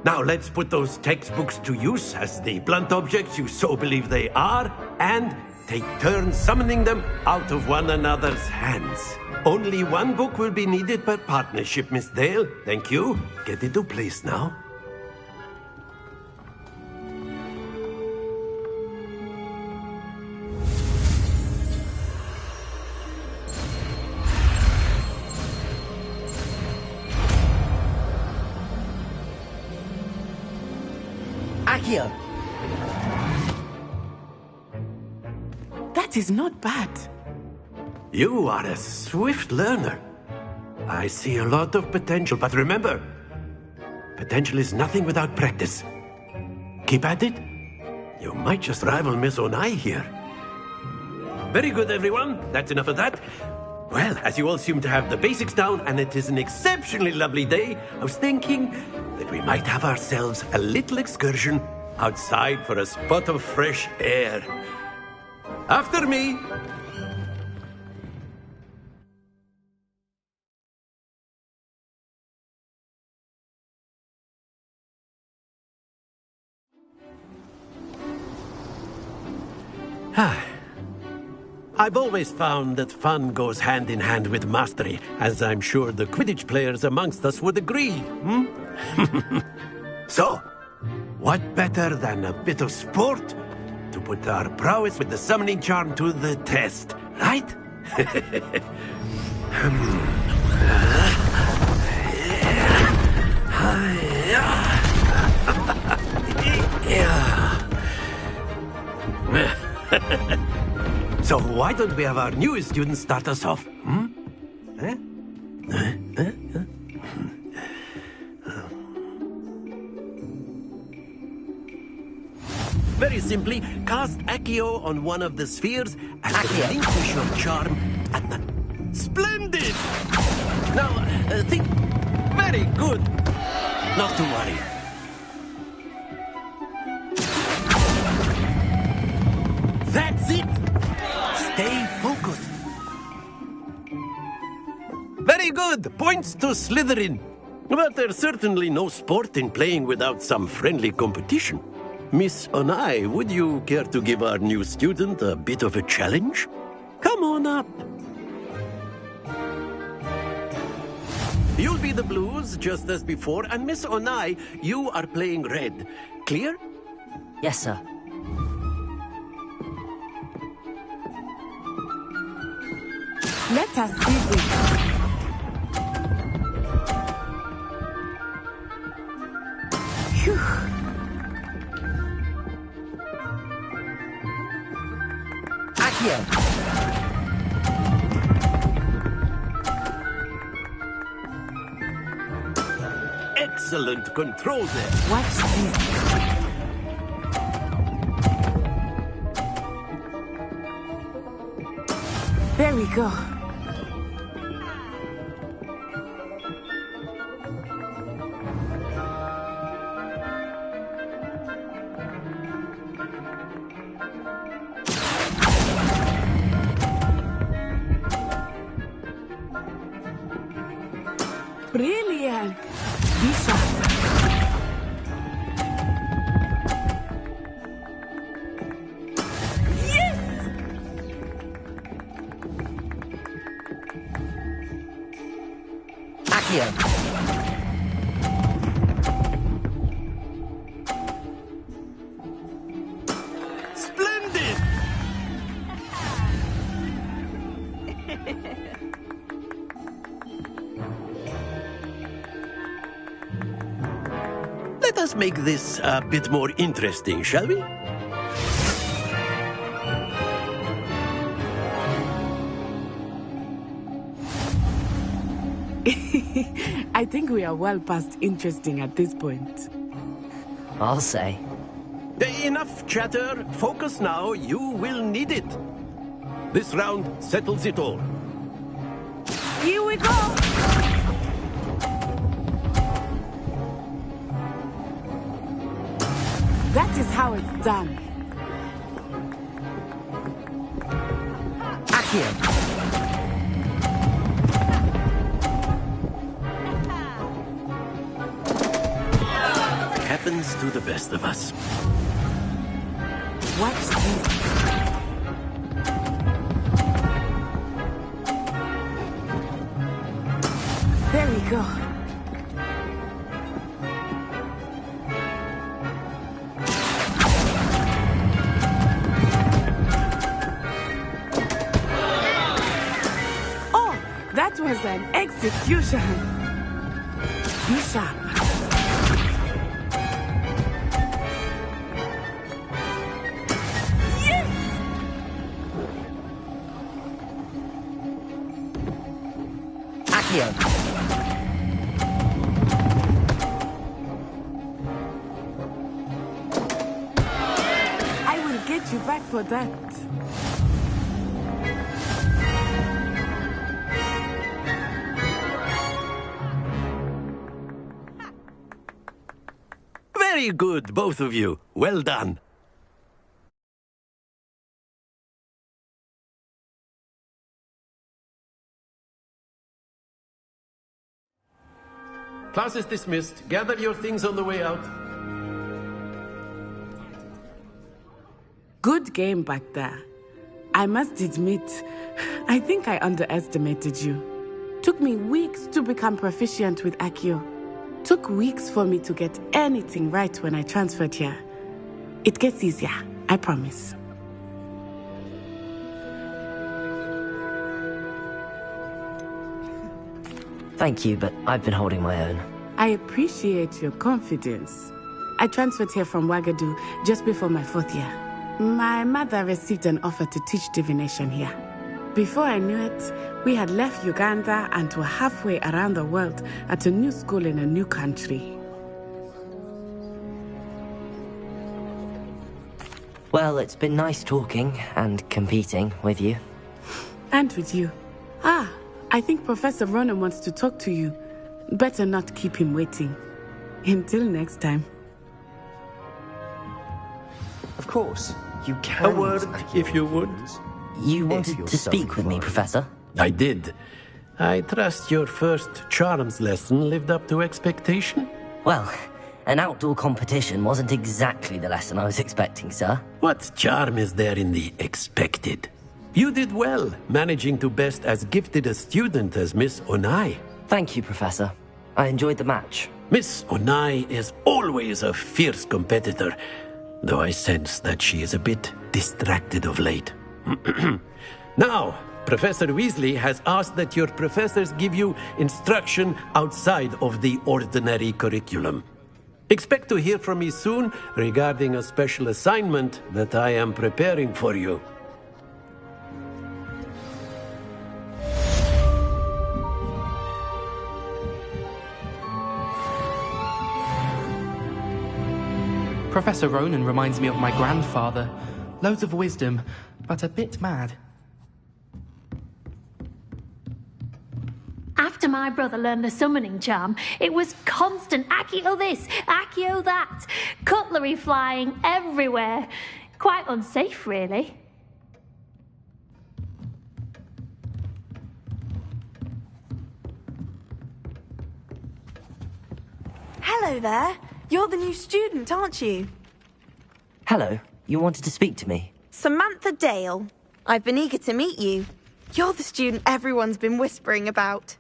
Now let's put those textbooks to use as the blunt objects you so believe they are, and take turns summoning them out of one another's hands. Only one book will be needed per partnership, Miss Dale. Thank you. Get into place now. Accio. That is not bad. You are a swift learner. I see a lot of potential, but remember, potential is nothing without practice. Keep at it. You might just rival Miss Onai here. Very good, everyone. That's enough of that. Well, as you all seem to have the basics down, and it is an exceptionally lovely day, I was thinking that we might have ourselves a little excursion outside for a spot of fresh air. After me. I've always found that fun goes hand in hand with mastery, as I'm sure the Quidditch players amongst us would agree. So, what better than a bit of sport to put our prowess with the summoning charm to the test, right? So why don't we have our newest student start us off? Very simply, cast Accio on one of the spheres and relinquish your charm at the... Splendid! Now, think... Very good. Not to worry. That's it! Stay focused. Very good. Points to Slytherin. But there's certainly no sport in playing without some friendly competition. Miss Onai, would you care to give our new student a bit of a challenge? Come on up. You'll be the blues, just as before, and Miss Onai, you are playing red. Clear? Yes, sir. Let us see this. Phew. Accio! Excellent control there. Watch this. There we go. Brilliant. Be sharp. Yes! Accio! Splendid! Let us make this a bit more interesting, shall we? I think we are well past interesting at this point. I'll say. Enough chatter. Focus now. You will need it. This round settles it all. Here we go! That is how it's done. Accio! Happens to the best of us. Watch this. There we go. Oh, that was an execution. Be sharp. I will get you back for that. Very good, both of you. Well done. Class is dismissed. Gather your things on the way out. Good game back there. I must admit, I think I underestimated you. Took me weeks to become proficient with Accio. Took weeks for me to get anything right when I transferred here. It gets easier, I promise. Thank you, but I've been holding my own. I appreciate your confidence. I transferred here from Wagadu just before my 4th year. My mother received an offer to teach divination here. Before I knew it, we had left Uganda and were halfway around the world at a new school in a new country. Well, it's been nice talking and competing with you. And with you. Ah, I think Professor Ronan wants to talk to you. Better not keep him waiting. Until next time. Of course, you can. A word, if you would. You wanted to speak with me, Professor? I did. I trust your first charms lesson lived up to expectation? Well, an outdoor competition wasn't exactly the lesson I was expecting, sir. What charm is there in the expected? You did well, managing to best as gifted a student as Miss Onai. Thank you, Professor. I enjoyed the match. Miss Onai is always a fierce competitor, though I sense that she is a bit distracted of late. Now, Professor Weasley has asked that your professors give you instruction outside of the ordinary curriculum. Expect to hear from me soon regarding a special assignment that I am preparing for you. Professor Ronan reminds me of my grandfather. Loads of wisdom, but a bit mad. After my brother learned the summoning charm, it was constant Accio this, Accio that, cutlery flying everywhere. Quite unsafe, really. Hello there. You're the new student, aren't you? Hello, you wanted to speak to me? Samantha Dale. I've been eager to meet you. You're the student everyone's been whispering about.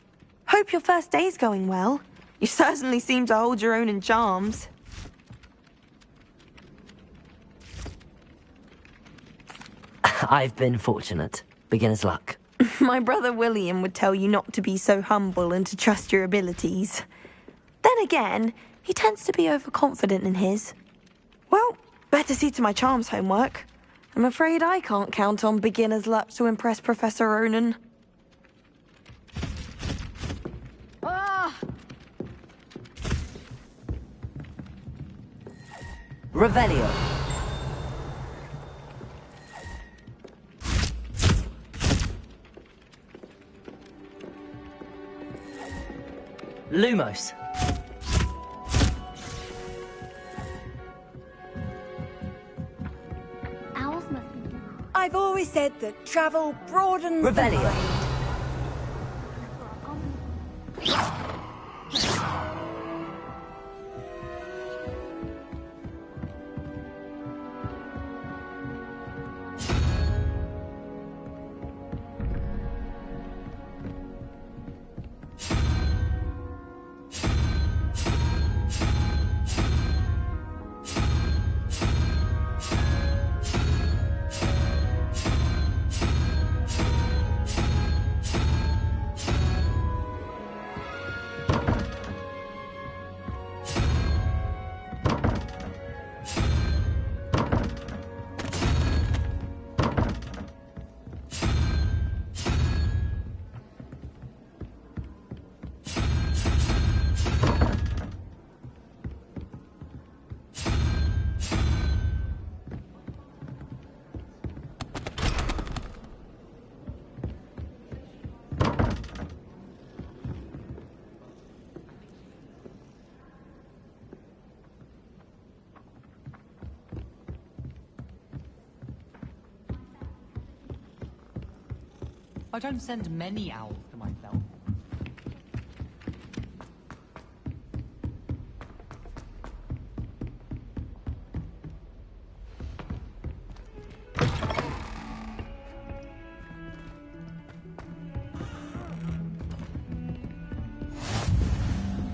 Hope your first day's going well. You certainly seem to hold your own in charms. I've been fortunate. Beginner's luck. My brother William would tell you not to be so humble and to trust your abilities. Then again, he tends to be overconfident in his. Well, better see to my charms homework. I'm afraid I can't count on beginner's luck to impress Professor Ronan. Revelio. Lumos. I've always said that travel broadens the Revelio. mind. I don't send many owls to myself.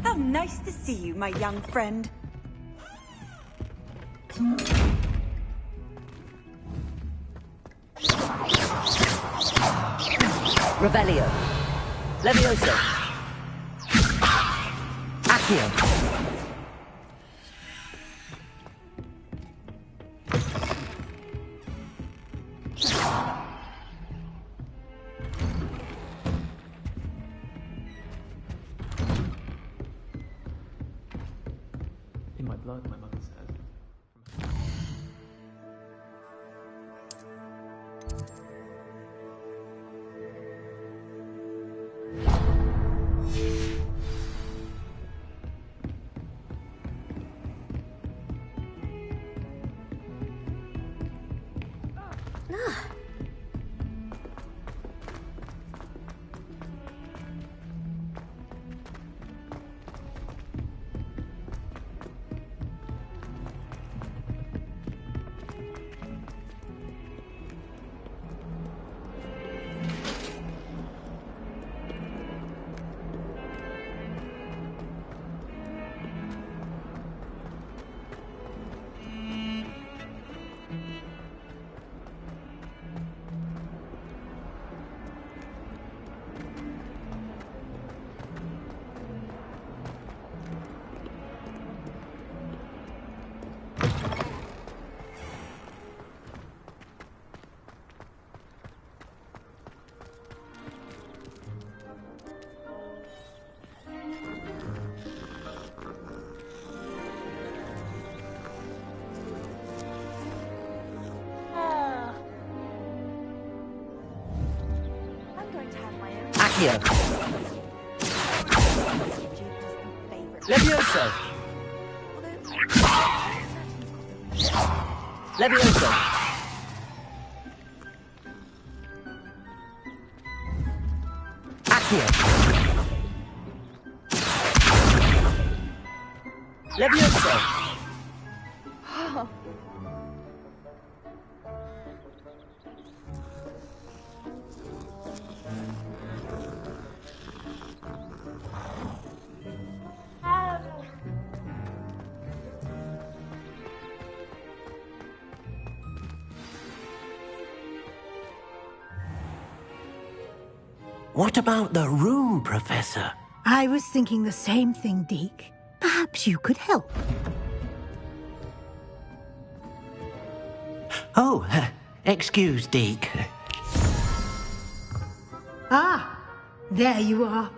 How nice to see you, my young friend. Revelio. Levioso. Accio. In my blood, my mother says. Accio! Levioso! Levioso! Accio! Levioso! What about the room, Professor? I was thinking the same thing, Deke. Perhaps you could help. Oh, excuse, Deke. Ah, there you are.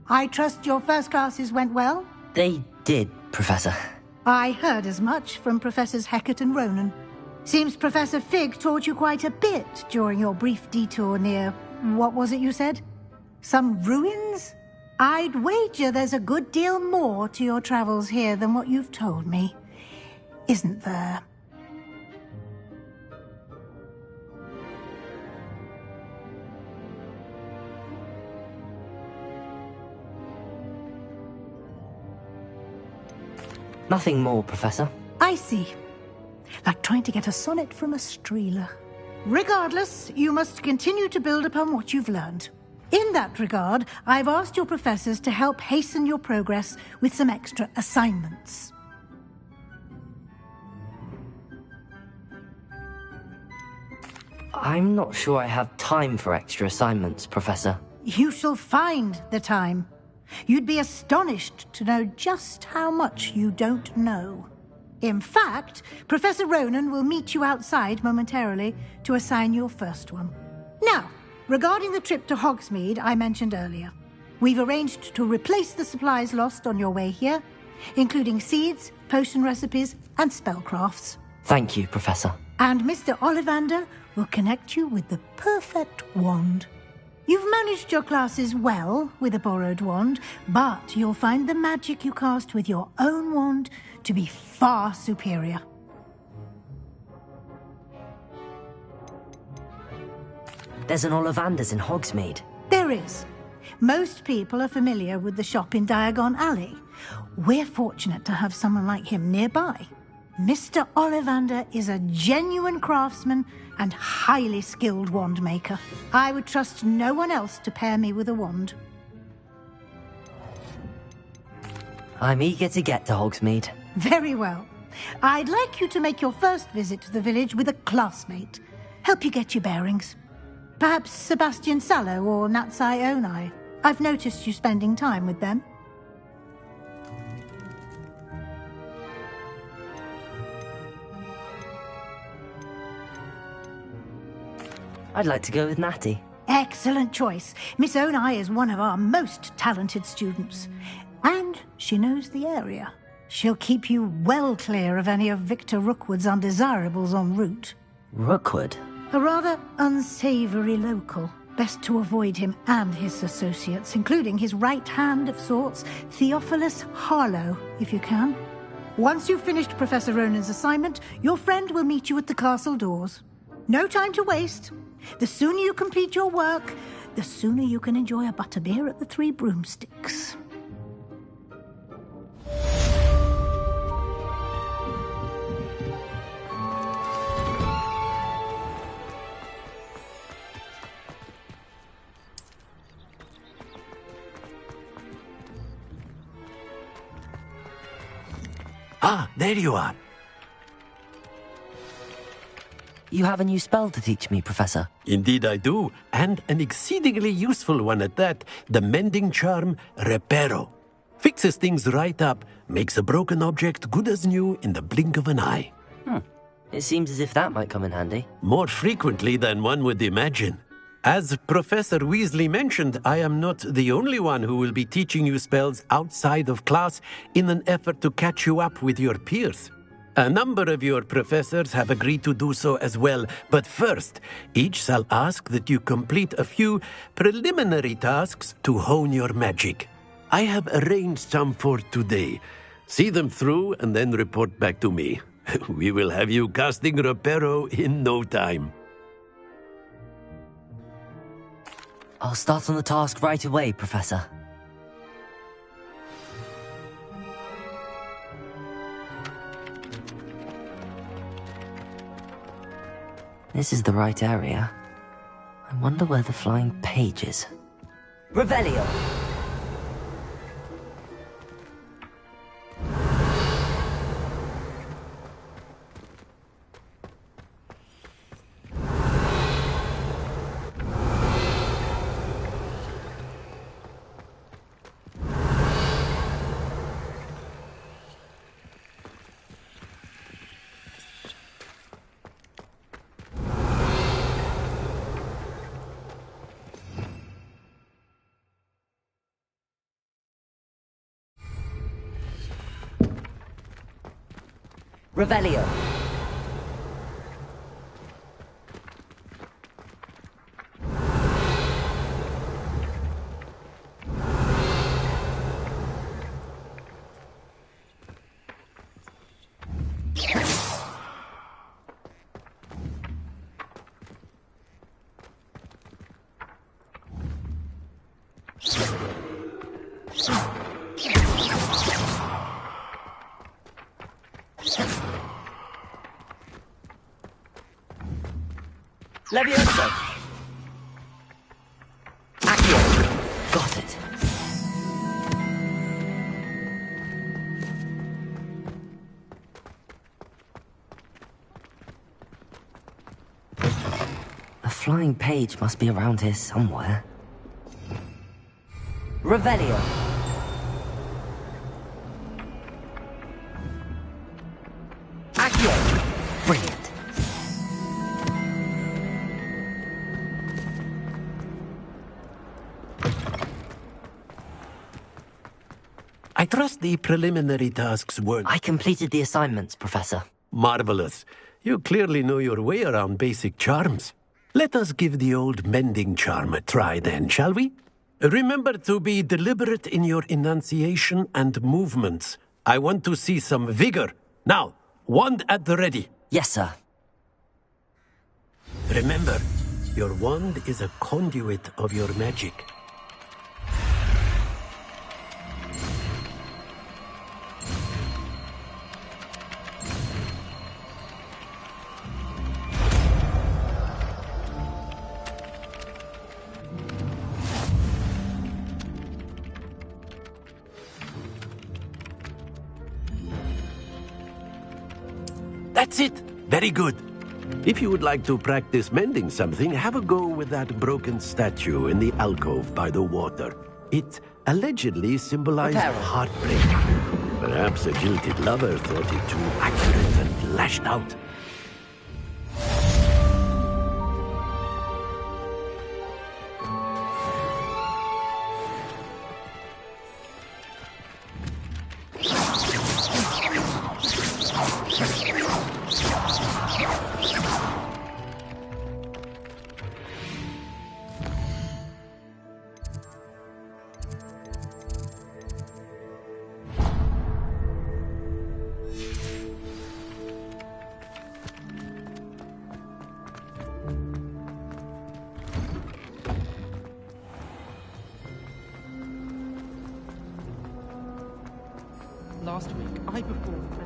I trust your first classes went well? They did, Professor. I heard as much from Professors Hecat and Ronan. Seems Professor Fig taught you quite a bit during your brief detour near... what was it you said? Some ruins? I'd wager there's a good deal more to your travels here than what you've told me. Isn't there? Nothing more, Professor. I see. Like trying to get a sonnet from a streeler. Regardless, you must continue to build upon what you've learned. In that regard, I've asked your professors to help hasten your progress with some extra assignments. I'm not sure I have time for extra assignments, Professor. You shall find the time. You'd be astonished to know just how much you don't know. In fact, Professor Ronan will meet you outside momentarily to assign your first one. Now, regarding the trip to Hogsmeade I mentioned earlier, we've arranged to replace the supplies lost on your way here, including seeds, potion recipes, and spellcrafts. Thank you, Professor. And Mr. Ollivander will connect you with the perfect wand. You've managed your classes well with a borrowed wand, but you'll find the magic you cast with your own wand to be far superior. There's an Ollivander's in Hogsmeade. There is. Most people are familiar with the shop in Diagon Alley. We're fortunate to have someone like him nearby. Mr. Ollivander is a genuine craftsman and highly skilled wand maker. I would trust no one else to pair me with a wand. I'm eager to get to Hogsmeade. Very well. I'd like you to make your first visit to the village with a classmate. Help you get your bearings. Perhaps Sebastian Sallow or Natsai Onai. I've noticed you spending time with them. I'd like to go with Natty. Excellent choice. Miss Onai is one of our most talented students. And she knows the area. She'll keep you well clear of any of Victor Rookwood's undesirables en route. Rookwood? A rather unsavory local. Best to avoid him and his associates, including his right hand of sorts, Theophilus Harlow, if you can. Once you've finished Professor Ronan's assignment, your friend will meet you at the castle doors. No time to waste. The sooner you complete your work, the sooner you can enjoy a butterbeer at the Three Broomsticks. Ah, there you are. You have a new spell to teach me, Professor. Indeed I do, and an exceedingly useful one at that. The mending charm, Reparo. Fixes things right up, makes a broken object good as new in the blink of an eye. It seems as if that might come in handy. More frequently than one would imagine. As Professor Weasley mentioned, I am not the only one who will be teaching you spells outside of class in an effort to catch you up with your peers. A number of your professors have agreed to do so as well, but first, each shall ask that you complete a few preliminary tasks to hone your magic. I have arranged some for today. See them through and then report back to me. We will have you casting Reparo in no time. I'll start on the task right away, Professor. This is the right area. I wonder where the flying page is. Revelio! Revelio. Levioso. Accio. Got it. A flying page must be around here somewhere. Revelio. Accio. Brilliant. I trust the preliminary tasks weren't... I completed the assignments, Professor. Marvelous. You clearly know your way around basic charms. Let us give the old mending charm a try then, shall we? Remember to be deliberate in your enunciation and movements. I want to see some vigor. Now, wand at the ready. Yes, sir. Remember, your wand is a conduit of your magic. That's it. Very good. If you would like to practice mending something, have a go with that broken statue in the alcove by the water. It allegedly symbolized heartbreak. Perhaps a jilted lover thought it too accurate and lashed out. Last week, I performed.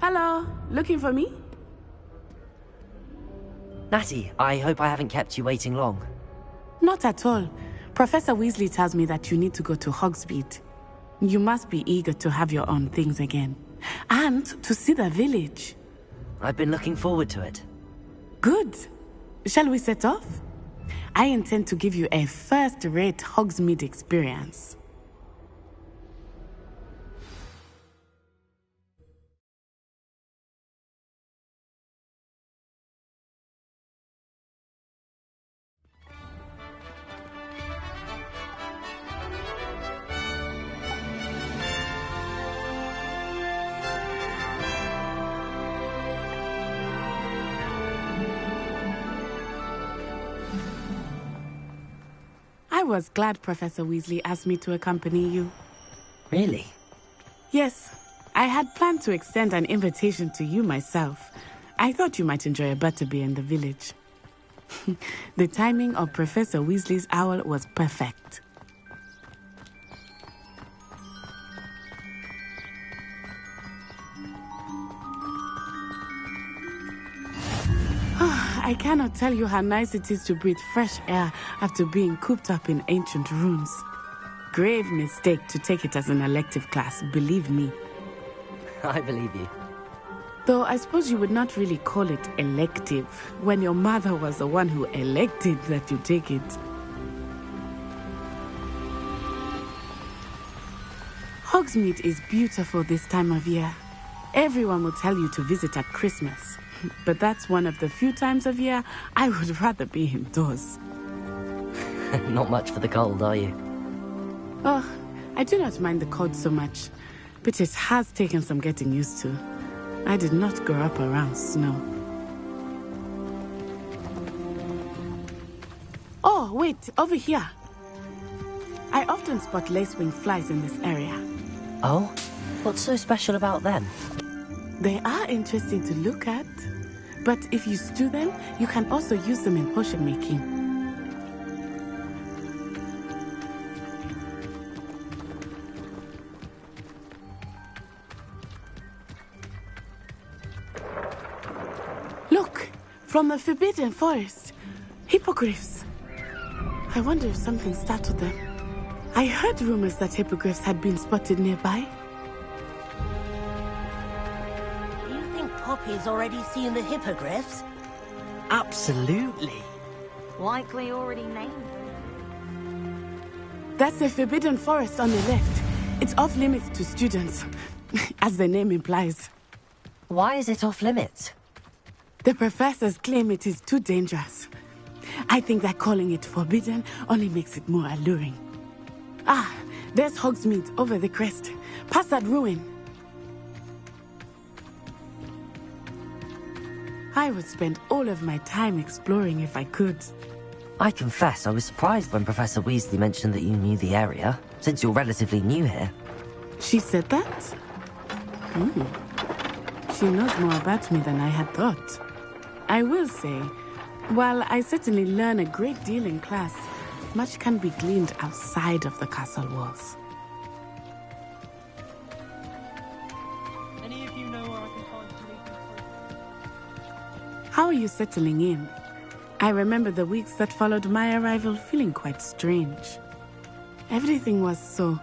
Hello, looking for me? Natty, I hope I haven't kept you waiting long. Not at all. Professor Weasley tells me that you need to go to Hogsmeade. You must be eager to have your own things again. And to see the village. I've been looking forward to it. Good. Shall we set off? I intend to give you a first-rate Hogsmeade experience. was glad Professor Weasley asked me to accompany you. Really? Yes, I had planned to extend an invitation to you myself. I thought you might enjoy a butterbeer in the village. The timing of Professor Weasley's owl was perfect. I cannot tell you how nice it is to breathe fresh air after being cooped up in ancient rooms. Grave mistake to take it as an elective class, believe me. I believe you. Though I suppose you would not really call it elective when your mother was the one who elected that you take it. Hogsmeade is beautiful this time of year. Everyone will tell you to visit at Christmas. But that's one of the few times of year I would rather be indoors. Not much for the cold, are you? Oh, I do not mind the cold so much, but it has taken some getting used to. I did not grow up around snow. Oh, wait, over here. I often spot lacewing flies in this area. Oh? What's so special about them? They are interesting to look at, but if you stew them, you can also use them in potion making. Look, from the Forbidden Forest, hippogriffs. I wonder if something startled them. I heard rumors that hippogriffs had been spotted nearby. Do you think Poppy's already seen the hippogriffs? Absolutely. Likely already named. That's the Forbidden Forest on the left. It's off limits to students, as the name implies. Why is it off limits? The professors claim it is too dangerous. I think that calling it forbidden only makes it more alluring. Ah, there's Hogsmeade over the crest. Past that ruin. I would spend all of my time exploring if I could. I confess I was surprised when Professor Weasley mentioned that you knew the area, since you're relatively new here. She said that? She knows more about me than I had thought. I will say, while I certainly learn a great deal in class, much can be gleaned outside of the castle walls. Any of you know where I can find Talisa? How are you settling in? I remember the weeks that followed my arrival feeling quite strange. Everything was so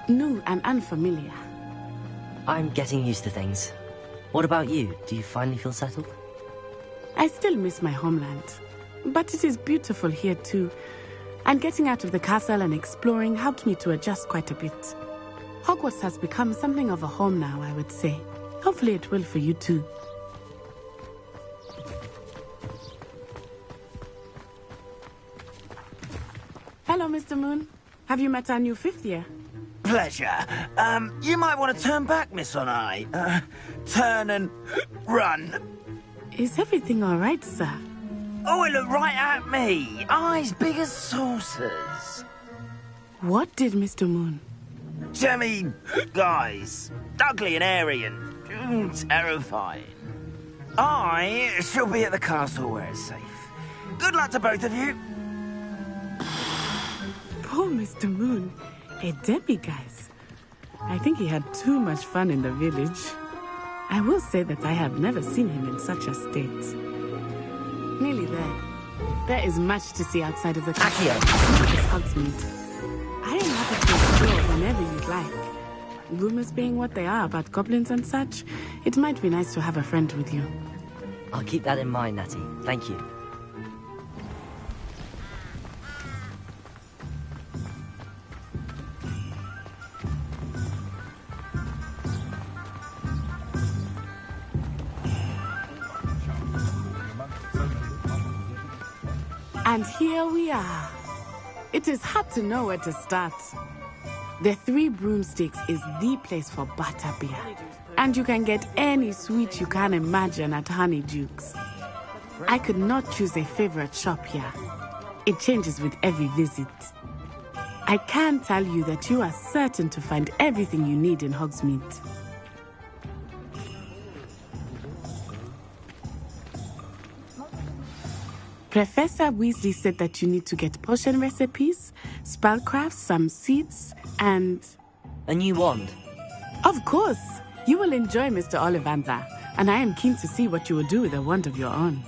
new and unfamiliar. I'm getting used to things. What about you? Do you finally feel settled? I still miss my homeland, but it is beautiful here too. And getting out of the castle and exploring helped me to adjust quite a bit. Hogwarts has become something of a home now, I would say. Hopefully it will for you too. Hello, Mr. Moon. Have you met our new fifth year? Pleasure. You might want to turn back, Miss Onai. Turn and run. Is everything all right, sir? Oh, it looked right at me. Eyes big as saucers. What did Mr. Moon? Jemmy, guys. Ugly and airy and terrifying. I shall be at the castle where it's safe. Good luck to both of you. Poor Mr. Moon. A demiguise. I think he had too much fun in the village. I will say that I have never seen him in such a state. Nearly there. There is much to see outside of the castle. Hogsmeade. I am happy to explore whenever you'd like. Rumors being what they are about goblins and such, it might be nice to have a friend with you. I'll keep that in mind, Natty. Thank you. And here we are. It is hard to know where to start. The Three Broomsticks is the place for butterbeer. And you can get any sweet you can imagine at Honeydukes. I could not choose a favorite shop here. It changes with every visit. I can tell you that you are certain to find everything you need in Hogsmeade. Professor Weasley said that you need to get potion recipes, spellcrafts, some seeds, and... A new wand? Of course! You will enjoy Mr. Ollivander, and I am keen to see what you will do with a wand of your own.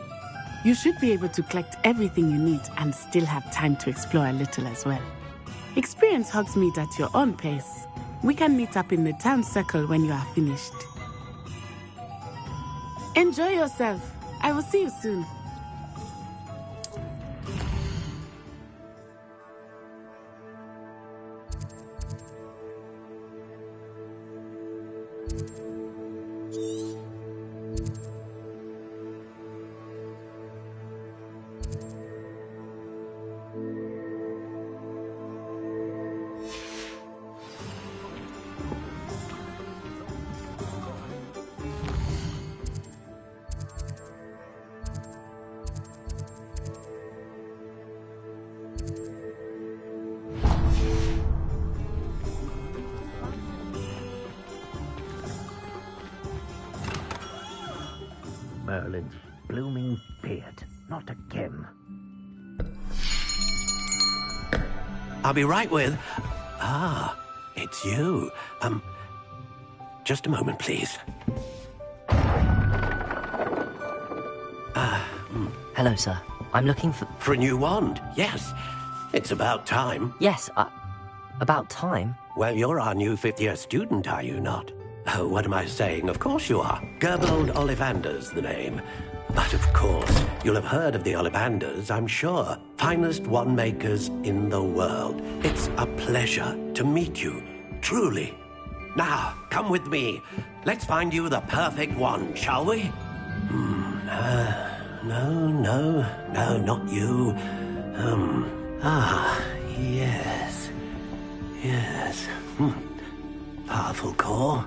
You should be able to collect everything you need and still have time to explore a little as well. Experience Hogsmeade at your own pace. We can meet up in the town circle when you are finished. Enjoy yourself. I will see you soon. Merlin's blooming beard. Not again. I'll be right with... Ah, it's you. Just a moment, please. Hello, sir. I'm looking for... For a new wand, yes. It's about time. Yes, about time? Well, you're our new fifth-year student, are you not? Oh, what am I saying? Of course you are. Gerbold Ollivander's the name. But of course, you'll have heard of the Ollivanders, I'm sure. Finest wand makers in the world. It's a pleasure to meet you, truly. Now, come with me. Let's find you the perfect wand, shall we? No, not you. Yes. Powerful core.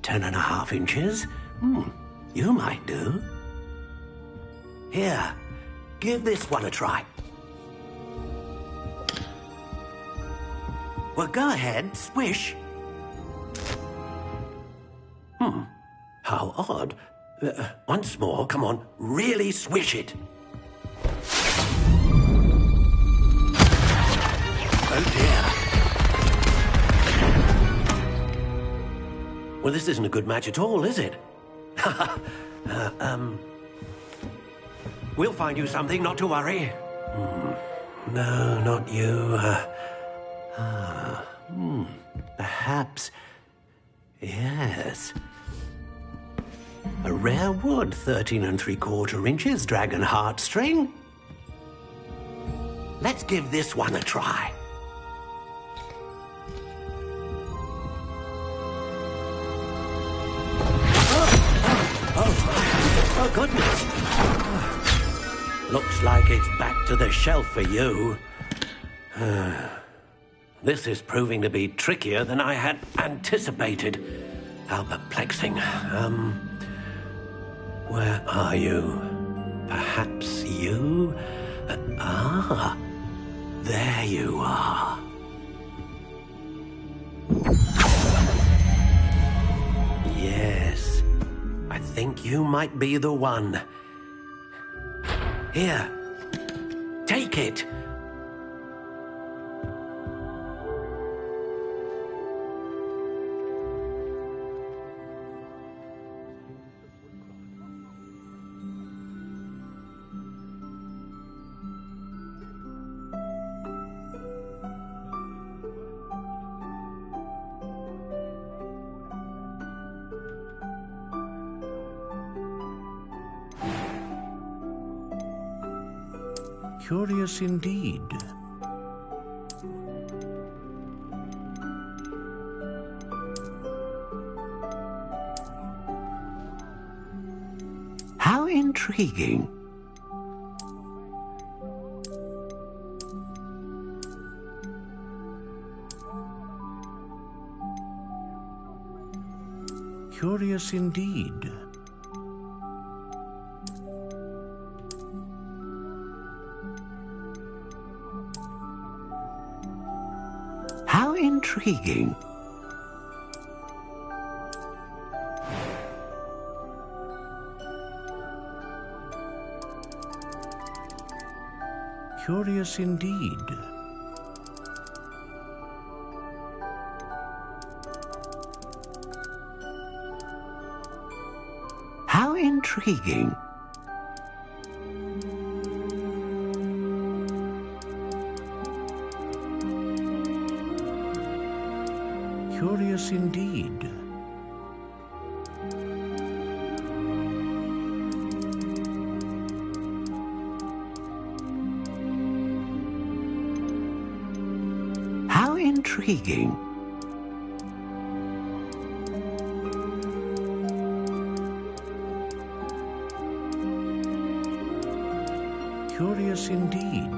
10.5 inches. You might do. Here, give this one a try. Well, go ahead, swish. How odd. Once more, come on, really swish it. Oh dear. Well, this isn't a good match at all, is it? We'll find you something, not to worry. No, not you. Perhaps... Yes. A rare wood, 13 3/4 inches, dragon heartstring. Let's give this one a try. Oh, goodness. Looks like it's back to the shelf for you. This is proving to be trickier than I had anticipated. How perplexing. Where are you? Perhaps you? There you are. Yes. I think you might be the one. Here. Take it. Curious indeed. How intriguing. Curious indeed. How intriguing. Curious indeed. How intriguing. Curious indeed. How intriguing. Curious indeed.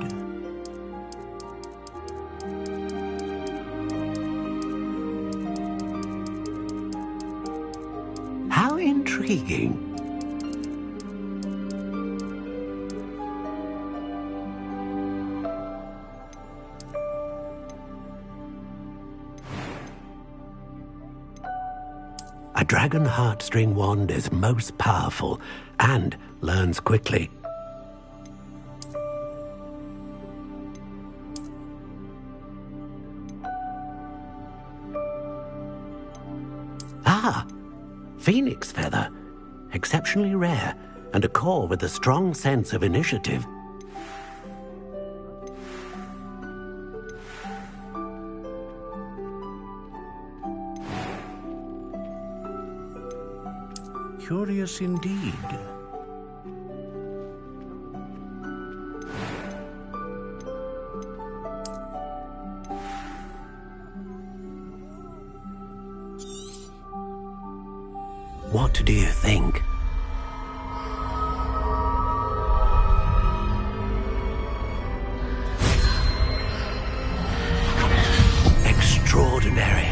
How intriguing. A dragon heartstring wand is most powerful and learns quickly. Ah, phoenix feather. Exceptionally rare, and a core with a strong sense of initiative. Curious indeed. What do you think? Extraordinary.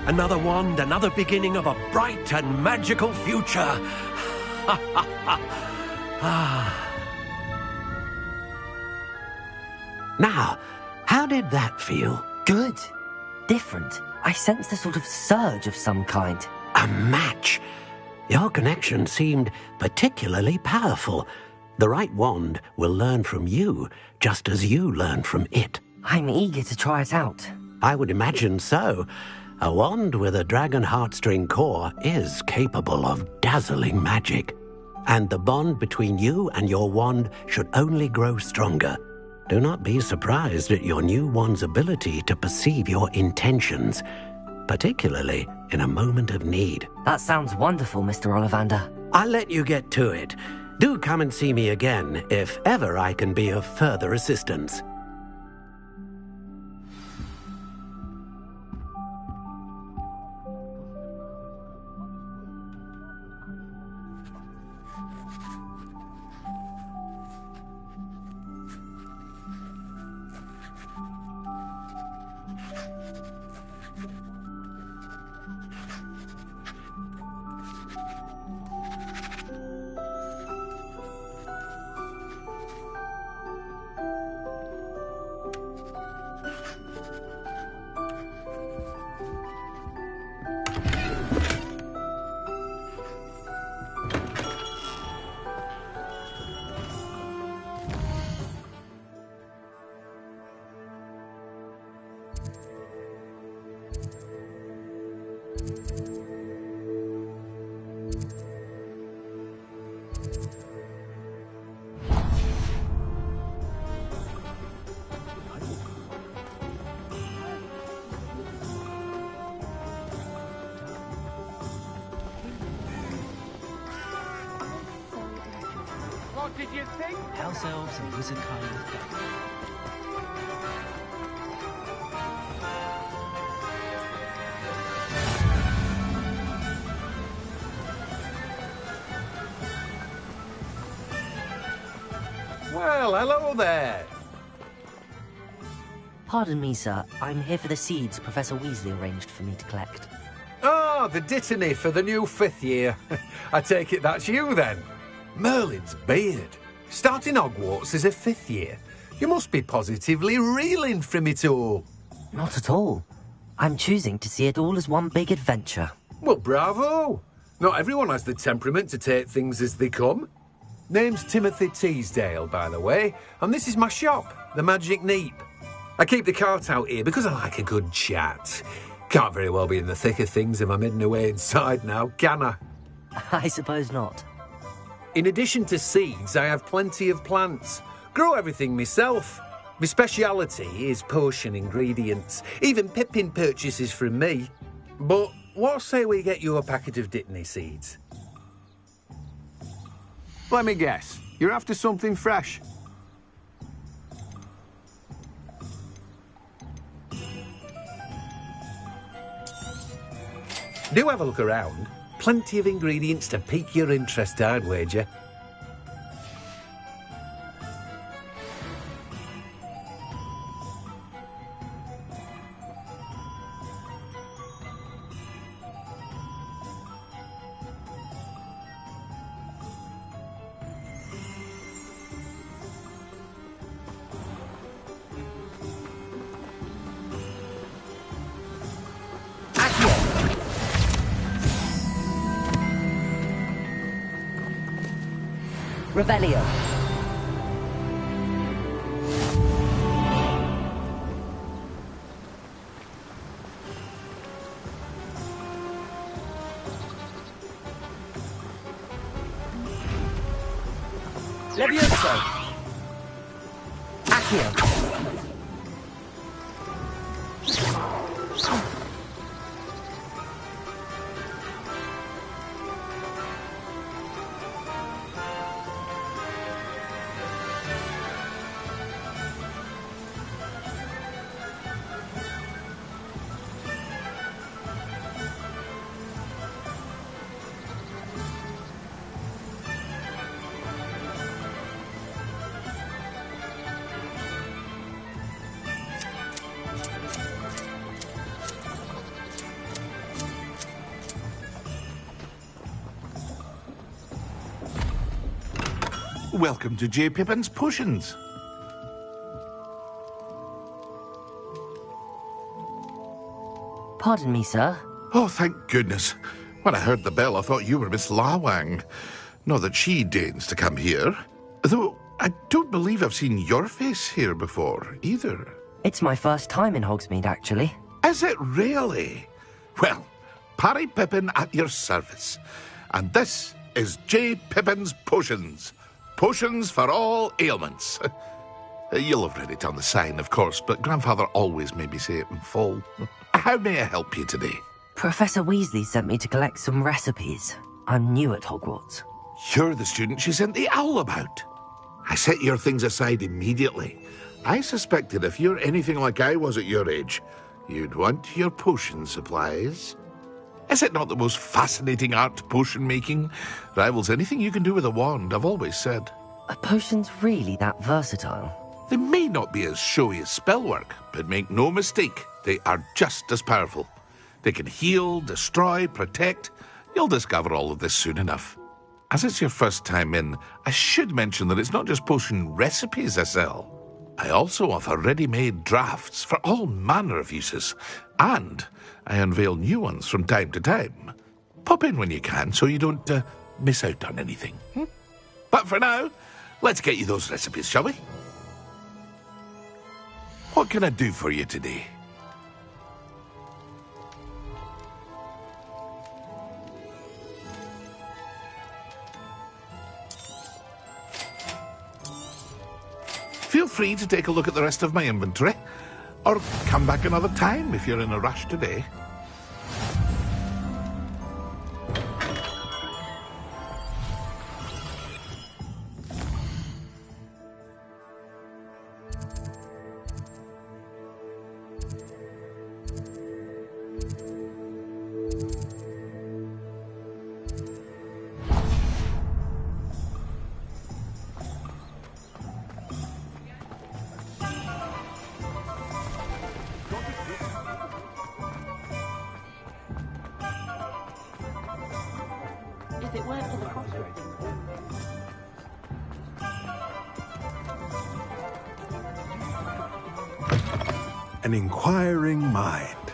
Another wand, another beginning of a bright and magical future. Now, how did that feel? Good. Different. I sensed a sort of surge of some kind. A match. Your connection seemed particularly powerful. The right wand will learn from you, just as you learn from it. I'm eager to try it out. I would imagine so. A wand with a dragon heartstring core is capable of dazzling magic. And the bond between you and your wand should only grow stronger. Do not be surprised at your new wand's ability to perceive your intentions, particularly in a moment of need. That sounds wonderful, Mr. Ollivander. I'll let you get to it. Do come and see me again if ever I can be of further assistance. What did you think? House elves and wizard kind of thing. Well, hello there. Pardon me, sir. I'm here for the seeds Professor Weasley arranged for me to collect. Ah, the dittany for the new 5th year. I take it that's you, then. Merlin's beard. Starting Hogwarts as a 5th year. You must be positively reeling from it all. Not at all. I'm choosing to see it all as one big adventure. Well, bravo! Not everyone has the temperament to take things as they come. Name's Timothy Teasdale, by the way, and this is my shop, the Magic Neep. I keep the cart out here because I like a good chat. Can't very well be in the thick of things if I'm hidden away inside now, can I? I suppose not. In addition to seeds, I have plenty of plants. Grow everything myself. My speciality is potion ingredients. Even Pippin purchases from me. But what say we get you a packet of Dittany seeds? Let me guess. You're after something fresh. Do have a look around. Plenty of ingredients to pique your interest, I'd wager. Revelio. Levioso. Accio. Welcome to J. Pippin's Potions. Pardon me, sir. Oh, thank goodness. When I heard the bell, I thought you were Miss Lawang. Not that she deigns to come here. Though I don't believe I've seen your face here before, either. It's my first time in Hogsmeade, actually. Is it really? Well, Parry Pippin at your service. And this is J. Pippin's Potions. Potions for all ailments. You'll have read it on the sign, of course, but Grandfather always made me say it in full. How may I help you today? Professor Weasley sent me to collect some recipes. I'm new at Hogwarts. You're the student she sent the owl about. I set your things aside immediately. I suspected if you're anything like I was at your age, you'd want your potion supplies. Is it not the most fascinating art, potion making? Rivals anything you can do with a wand, I've always said. Are potions really that versatile? They may not be as showy as spellwork, but make no mistake, they are just as powerful. They can heal, destroy, protect. You'll discover all of this soon enough. As it's your first time in, I should mention that it's not just potion recipes I sell. I also offer ready-made drafts for all manner of uses, and I unveil new ones from time to time. Pop in when you can so you don't miss out on anything. But for now, let's get you those recipes, shall we? What can I do for you today? Feel free to take a look at the rest of my inventory, or come back another time if you're in a rush today. an inquiring mind.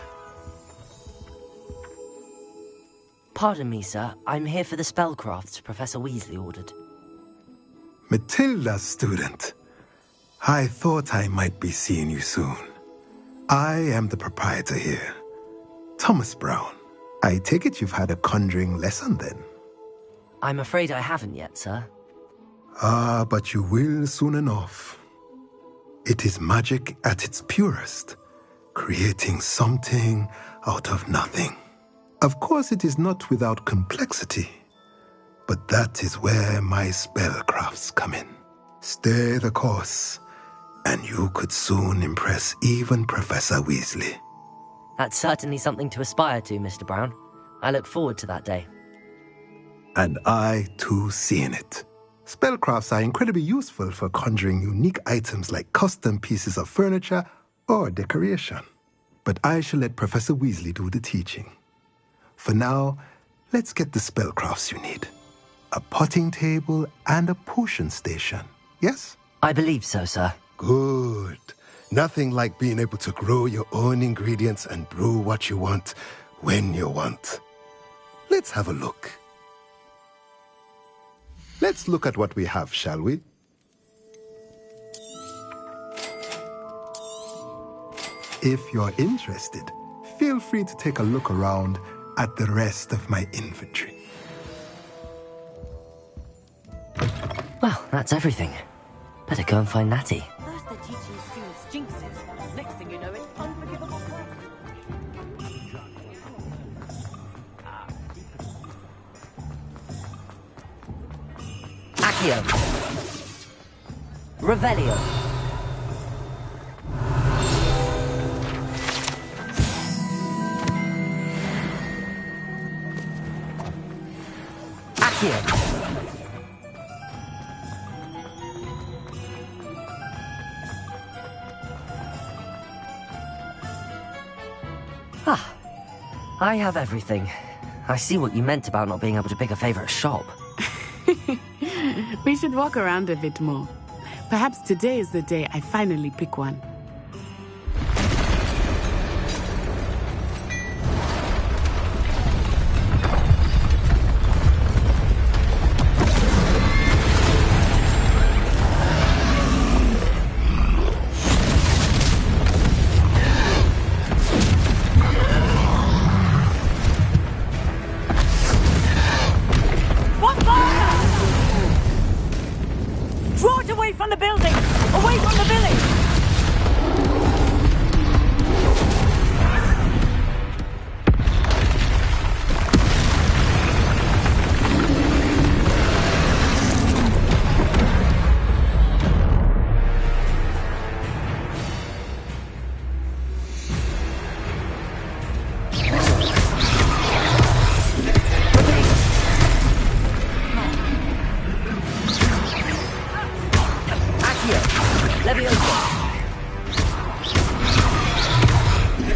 Pardon me, sir. I'm here for the spellcrafts Professor Weasley ordered. Matilda's student. I thought I might be seeing you soon. I am the proprietor here, Thomas Brown. I take it you've had a conjuring lesson then? I'm afraid I haven't yet, sir. Ah, but you will soon enough. It is magic at its purest, creating something out of nothing. Of course, it is not without complexity, but that is where my spellcrafts come in. Stay the course, and you could soon impress even Professor Weasley. That's certainly something to aspire to, Mr. Brown. I look forward to that day. And I, too, seeing it. Spellcrafts are incredibly useful for conjuring unique items like custom pieces of furniture or decoration. But I shall let Professor Weasley do the teaching. For now, let's get the spellcrafts you need. A potting table and a potion station, yes? I believe so, sir. Good. Nothing like being able to grow your own ingredients and brew what you want when you want. Let's have a look. Let's look at what we have, shall we? If you're interested, feel free to take a look around at the rest of my inventory. Well, that's everything. Better go and find Natty. First they're teaching students jinxes. Next thing you know, it's unforgivable crap. Accio. Revelio. Accio. Ah, I have everything. I see what you meant about not being able to pick a favorite shop. We should walk around a bit more. Perhaps today is the day I finally pick one.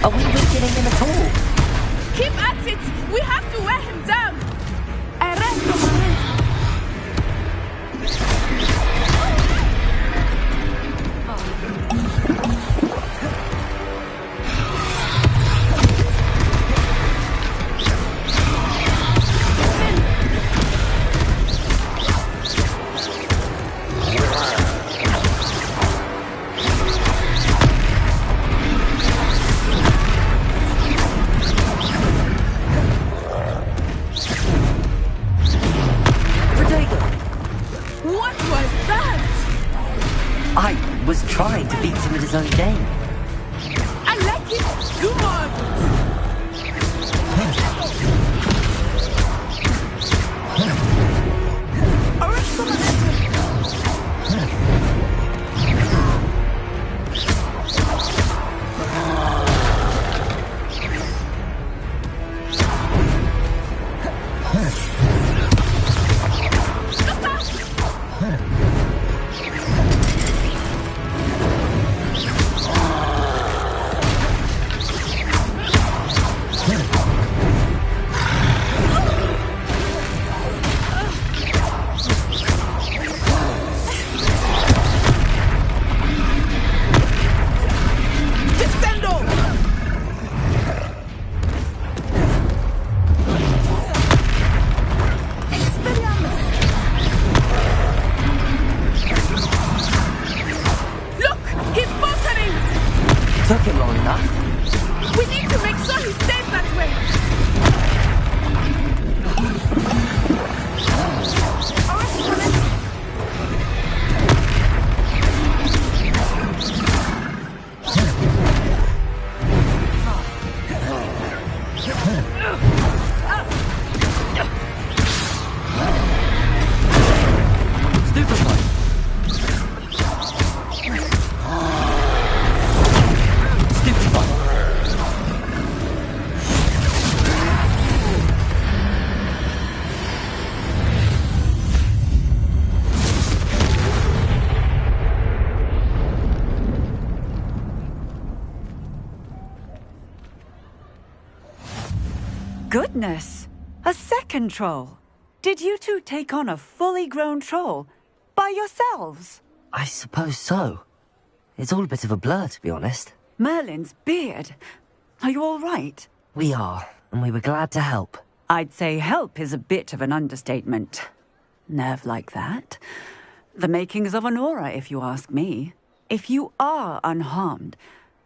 Are we weakening him at all? Keep at it! We have to wear him down! Arresto momento! I was trying to beat him at his own game. I like it! Come on! goodness! A second troll! Did you two take on a fully grown troll? By yourselves? I suppose so. It's all a bit of a blur, to be honest. Merlin's beard. Are you all right? We are, and we were glad to help. I'd say help is a bit of an understatement. Nerve like that. The makings of an aura, if you ask me. If you are unharmed,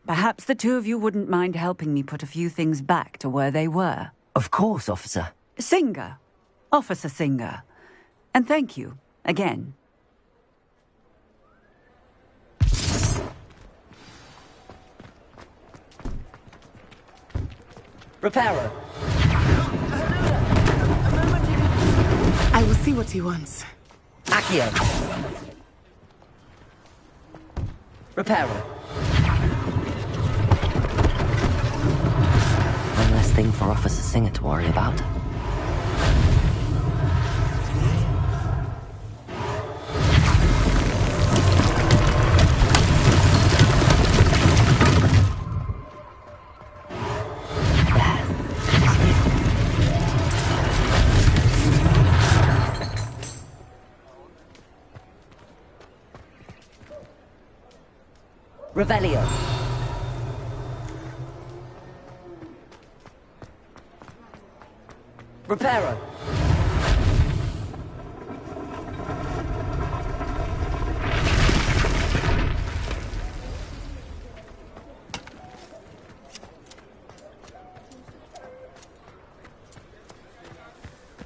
perhaps the two of you wouldn't mind helping me put a few things back to where they were. Of course, officer. Singer. Officer Singer. And thank you, again. Reparo. I will see what he wants. Accio. Reparo. One less thing for Officer Singer to worry about. Revelio. Reparo.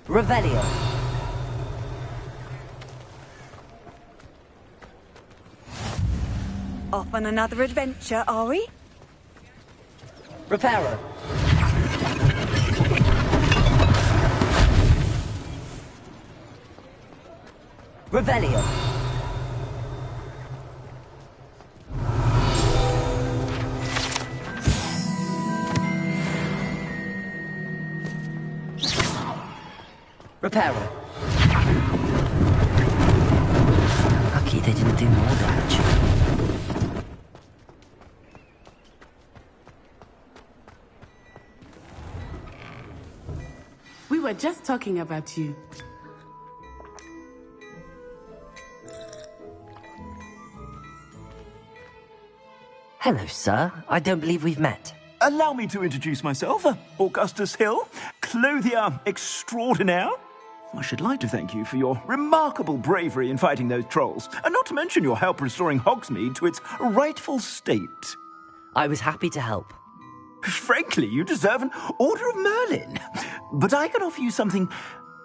Revelio. Off on another adventure, are we? Reparo. Revelio. Reparo. Lucky they didn't do more damage. We were just talking about you. Hello, sir. I don't believe we've met. Allow me to introduce myself, Augustus Hill, clothier extraordinaire. I should like to thank you for your remarkable bravery in fighting those trolls, and not to mention your help restoring Hogsmeade to its rightful state. I was happy to help. Frankly, you deserve an Order of Merlin. But I can offer you something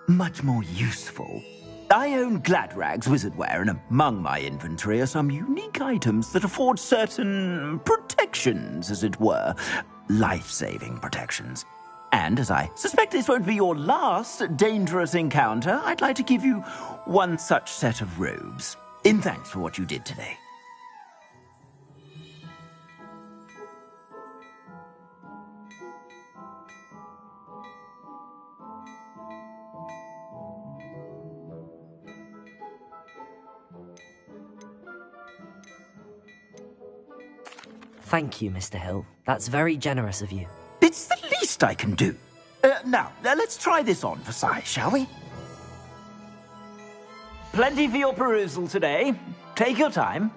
much more useful. I own Gladrag's wizardware, and among my inventory are some unique items that afford certain protections, as it were. Life-saving protections. And as I suspect this won't be your last dangerous encounter, I'd like to give you one such set of robes, in thanks for what you did today. Thank you, Mr. Hill. That's very generous of you. It's the least I can do. Now, let's try this on for size, shall we? Plenty for your perusal today. Take your time.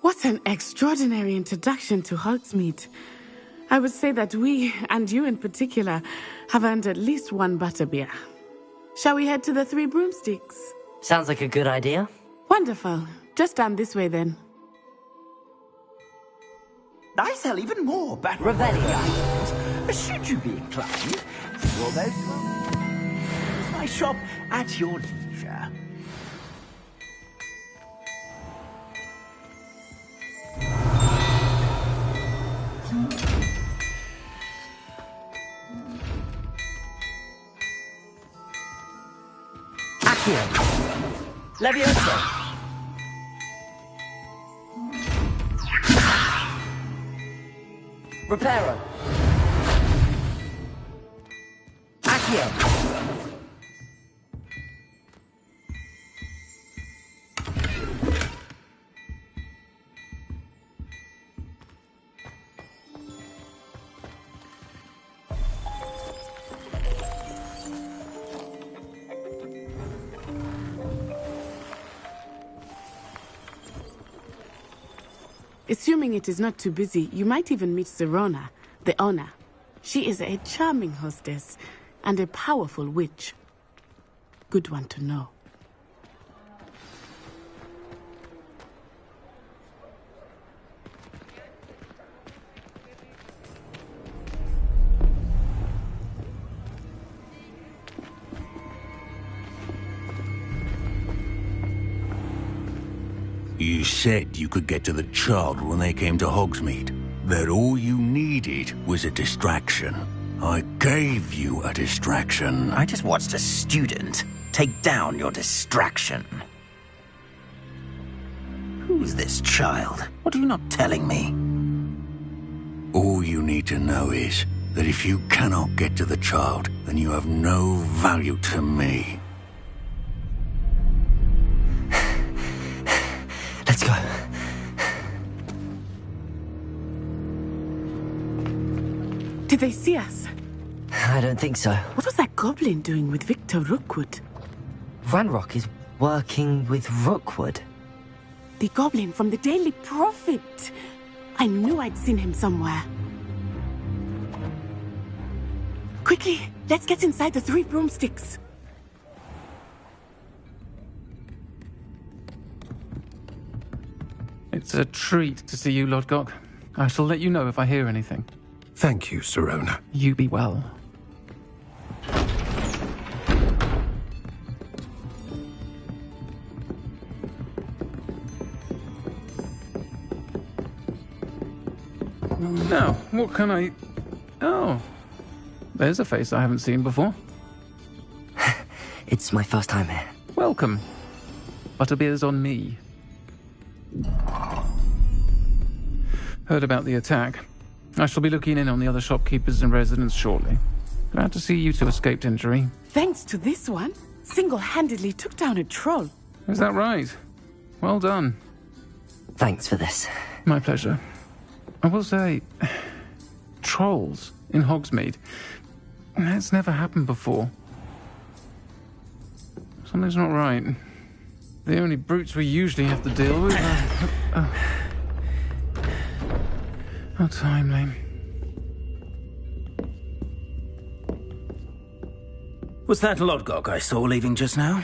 What an extraordinary introduction to Hogsmeade. I would say that we, and you in particular, have earned at least one butterbeer. Shall we head to the Three Broomsticks? Sounds like a good idea. Wonderful. Just down this way then. I sell even more battle items. Should you be inclined, well, there's my shop at your leisure. Accio. Leviosa. Reparo. Accio. Assuming it is not too busy, you might even meet Sirona, the owner. She is a charming hostess and a powerful witch. Good one to know. You said you could get to the child when they came to Hogsmeade. That all you needed was a distraction. I gave you a distraction. I just watched a student take down your distraction. Who's this child? What are you not telling me? All you need to know is that if you cannot get to the child, then you have no value to me. Let's go. Did they see us? I don't think so. What was that goblin doing with Victor Rookwood? Ranrock is working with Rookwood. The goblin from the Daily Prophet. I knew I'd seen him somewhere. Quickly, let's get inside the 3 broomsticks. It's a treat to see you, Lodgok. I shall let you know if I hear anything. Thank you, Sirona. You be well. Now, what can I... Oh, there's a face I haven't seen before. It's my first time here. Welcome. Butterbeer's on me. Heard about the attack. I shall be looking in on the other shopkeepers and residents shortly. Glad to see you two escaped injury. Thanks to this one, single-handedly took down a troll. Is that right? Well done. Thanks for this. My pleasure. I will say, trolls in Hogsmeade. That's never happened before. Something's not right. The only brutes we usually have to deal with are... How timely. Was that Lodgok I saw leaving just now?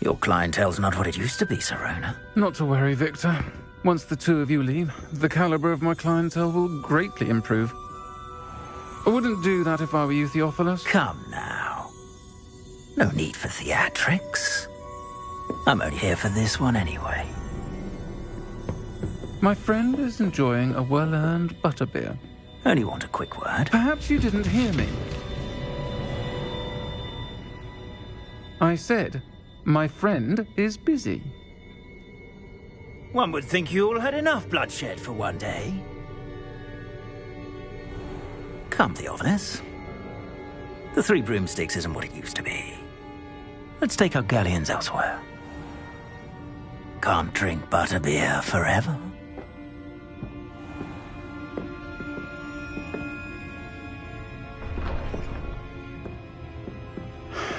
Your clientele's not what it used to be, Sirona. Not to worry, Victor. Once the two of you leave, the caliber of my clientele will greatly improve. I wouldn't do that if I were you, Theophilus. Come now. No need for theatrics. I'm only here for this one anyway. My friend is enjoying a well-earned butterbeer. Only want a quick word. Perhaps you didn't hear me. I said, my friend is busy. One would think you all had enough bloodshed for one day. Come, Theophilus. The 3 broomsticks isn't what it used to be. Let's take our galleons elsewhere. Can't drink butterbeer forever.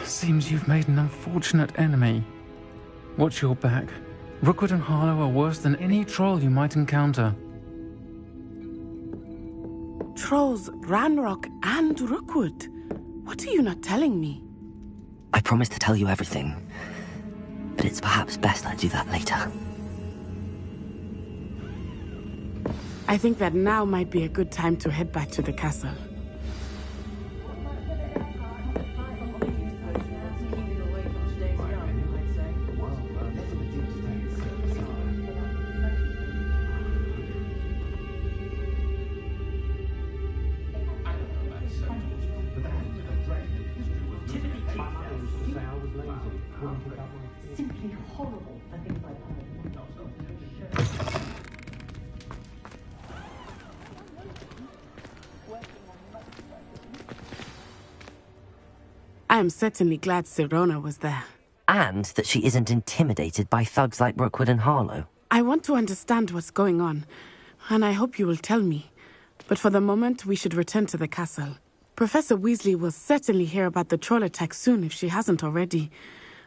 Seems you've made an unfortunate enemy. Watch your back. Rookwood and Harlow are worse than any troll you might encounter. Trolls, Ranrock, and Rookwood. What are you not telling me? I promised to tell you everything, but it's perhaps best I do that later. I think that now might be a good time to head back to the castle. Simply horrible, the things I've heard. I am certainly glad Sirona was there. And that she isn't intimidated by thugs like Rookwood and Harlow. I want to understand what's going on, and I hope you will tell me. But for the moment, we should return to the castle. Professor Weasley will certainly hear about the troll attack soon if she hasn't already.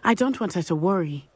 I don't want her to worry.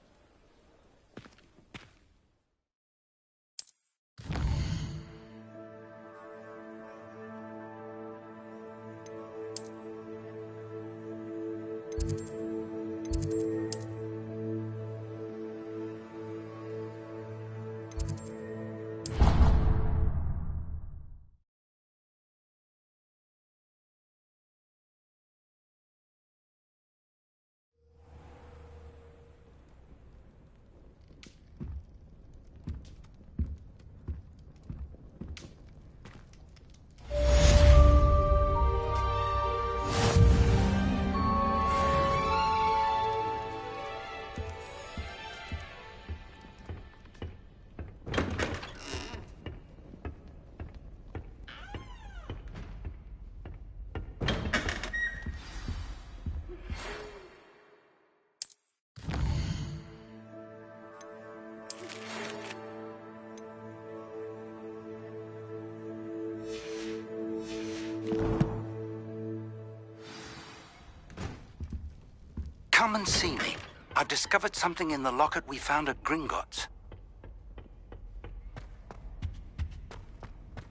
Come and see me. I've discovered something in the locket we found at Gringotts.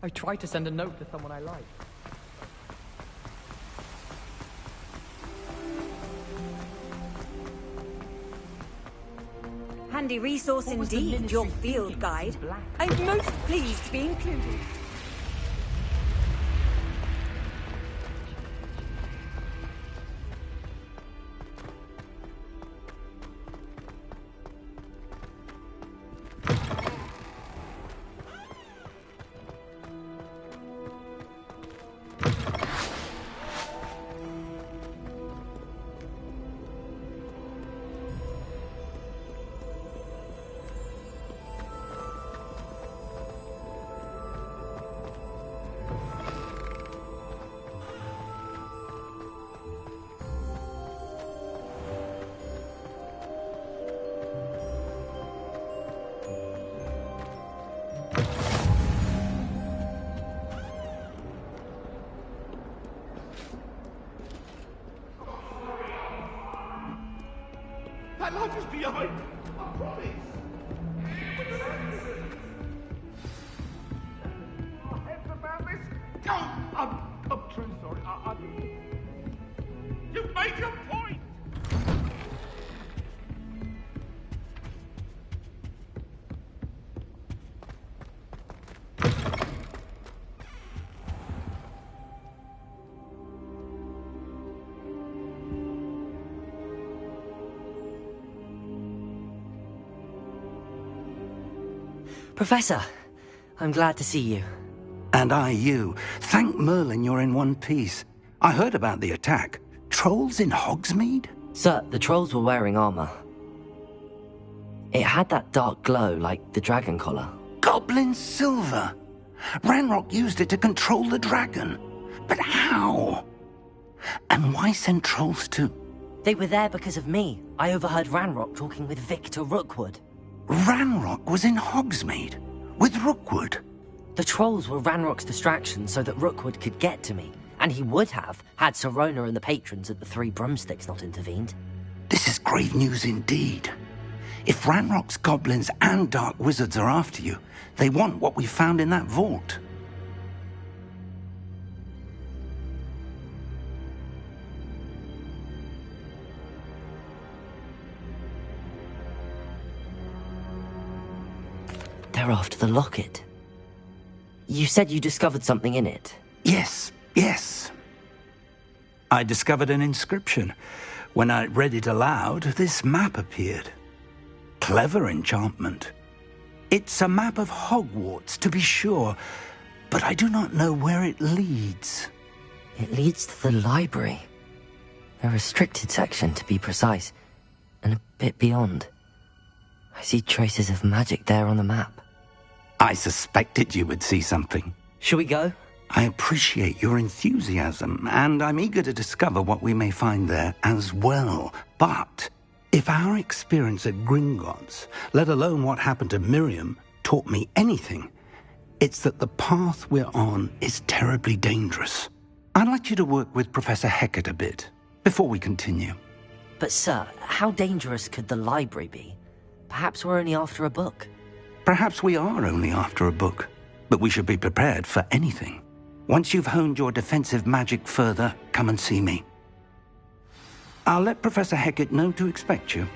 I tried to send a note to someone I like. Handy resource indeed, your field guide. I'm most pleased to be included. That light is behind. I promise. Heads about this. Oh, I'm truly sorry. You made your point. Professor, I'm glad to see you. And I you. Thank Merlin you're in one piece. I heard about the attack. Trolls in Hogsmeade? Sir, the trolls were wearing armor. It had that dark glow like the dragon collar. Goblin silver! Ranrock used it to control the dragon. But how? And why send trolls too? They were there because of me. I overheard Ranrock talking with Victor Rookwood. Ranrock was in Hogsmeade? With Rookwood? The trolls were Ranrock's distraction so that Rookwood could get to me. And he would have, had Sirona and the patrons at the Three Broomsticks not intervened. This is grave news indeed. If Ranrock's goblins and dark wizards are after you, they want what we found in that vault. They're after the locket. You said you discovered something in it. Yes. I discovered an inscription. When I read it aloud, this map appeared. Clever enchantment. It's a map of Hogwarts, to be sure, but I do not know where it leads. It leads to the library. A restricted section, to be precise, and a bit beyond. I see traces of magic there on the map. I suspected you would see something. Shall we go? I appreciate your enthusiasm, and I'm eager to discover what we may find there as well. But if our experience at Gringotts, let alone what happened to Miriam, taught me anything, it's that the path we're on is terribly dangerous. I'd like you to work with Professor Hecat a bit before we continue. But sir, how dangerous could the library be? Perhaps we're only after a book. Perhaps we are only after a book, but we should be prepared for anything. Once you've honed your defensive magic further, come and see me. I'll let Professor Hecat know to expect you.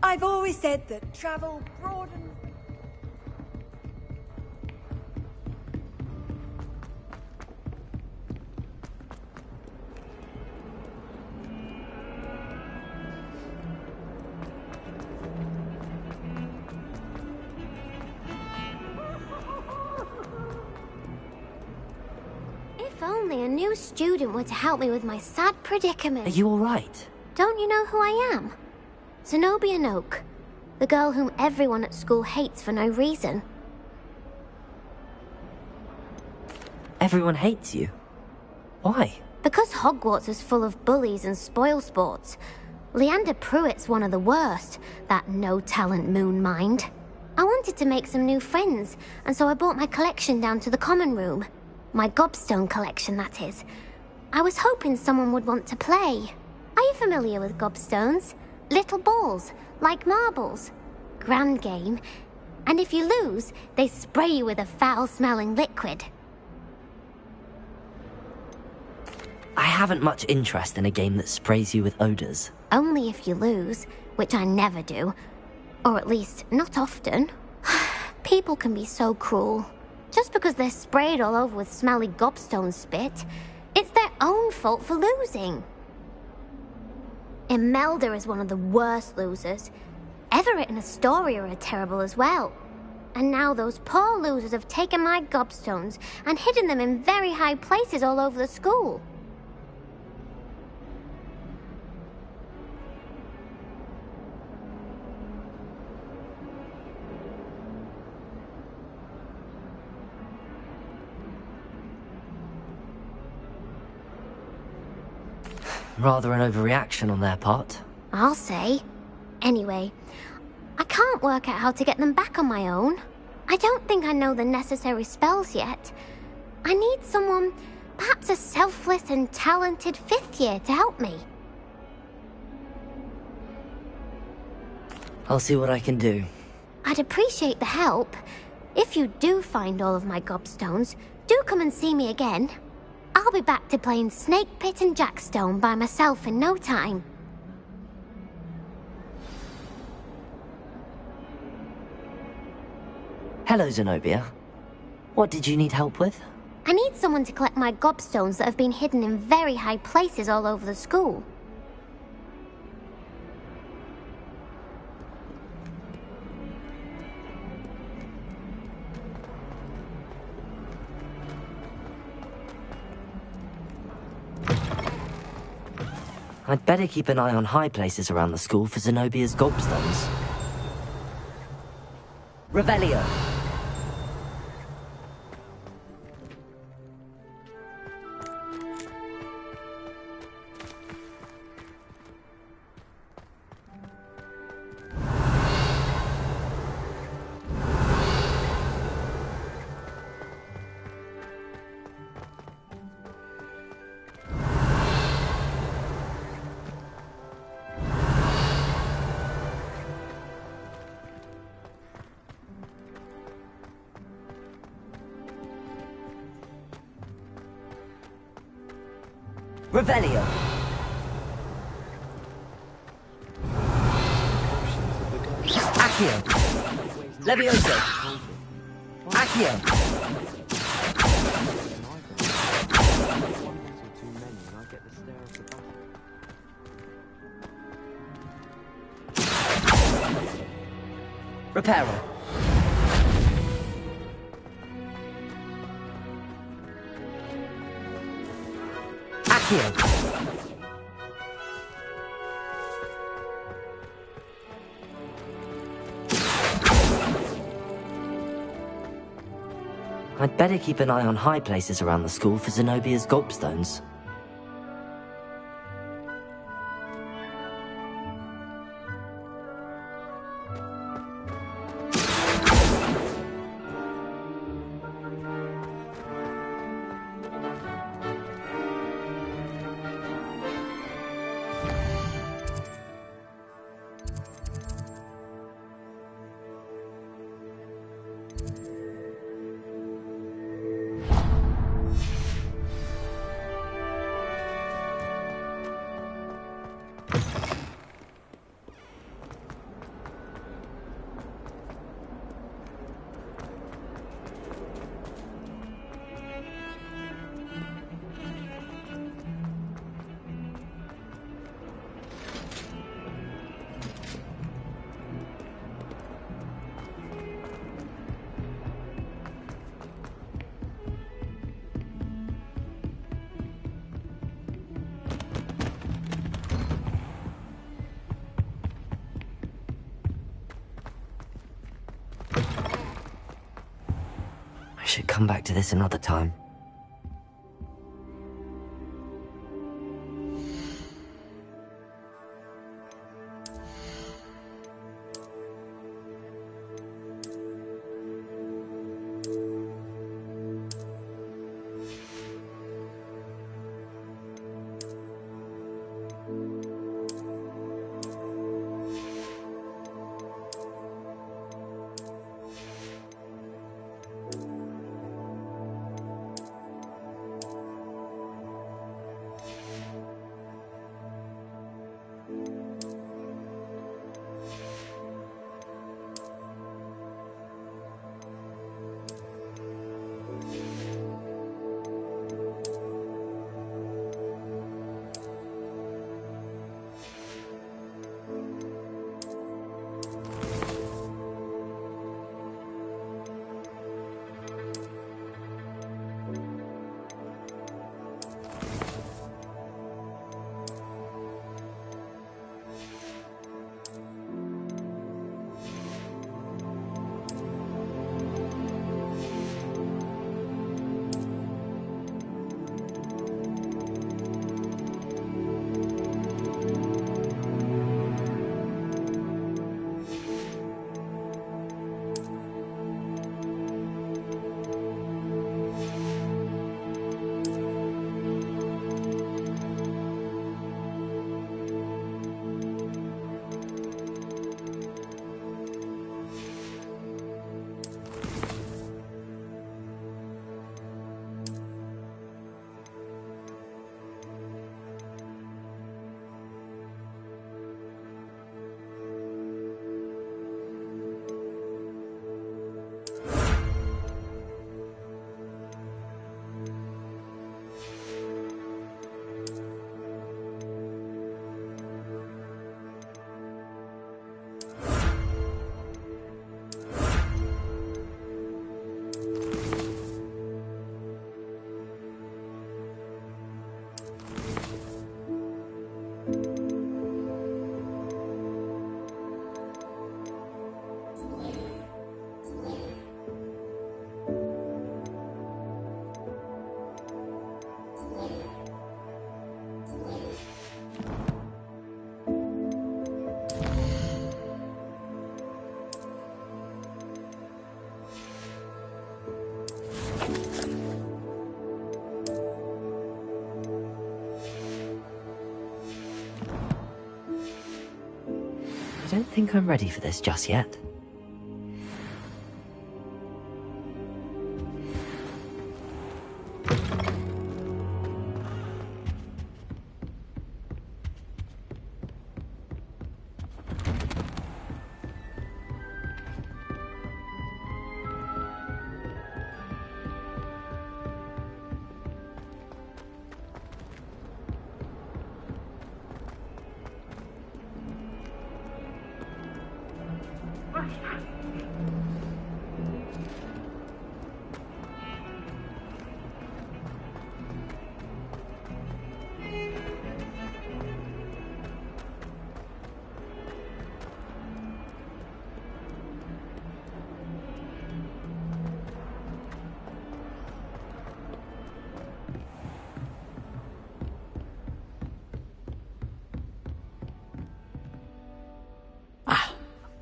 I've always said that travel broadens... If only a new student were to help me with my sad predicament. Are you all right? Don't you know who I am? Zenobia Noak, the girl whom everyone at school hates for no reason. Everyone hates you. Why? Because Hogwarts is full of bullies and spoilsports. Leander Pruitt's one of the worst, that no-talent moon mind. I wanted to make some new friends, and so I brought my collection down to the common room. My gobstone collection, that is. I was hoping someone would want to play. Are you familiar with gobstones? Little balls, like marbles. Grand game. And if you lose, they spray you with a foul-smelling liquid. I haven't much interest in a game that sprays you with odors. Only if you lose, which I never do. Or at least, not often. People can be so cruel. Just because they're sprayed all over with smelly gobstone spit, it's their own fault for losing. Imelda is one of the worst losers. Everett and Astoria are terrible as well. And now those poor losers have taken my gobstones and hidden them in very high places all over the school. Rather an overreaction on their part. I'll say. Anyway, I can't work out how to get them back on my own. I don't think I know the necessary spells yet. I need someone, perhaps a selfless and talented 5th year to help me. I'll see what I can do. I'd appreciate the help. If you do find all of my gobstones, do come and see me again. I'll be back to playing Snake Pit and Jackstone by myself in no time. Hello, Zenobia. What did you need help with? I need someone to collect my gobstones that have been hidden in very high places all over the school. I'd better keep an eye on high places around the school for Zenobia's gobstones. Revelio! Revelio. Accio. Levioso. Accio. Reparo. Accio. I'd better keep an eye on high places around the school for Zenobia's gobstones. I should come back to this another time. I don't think I'm ready for this just yet.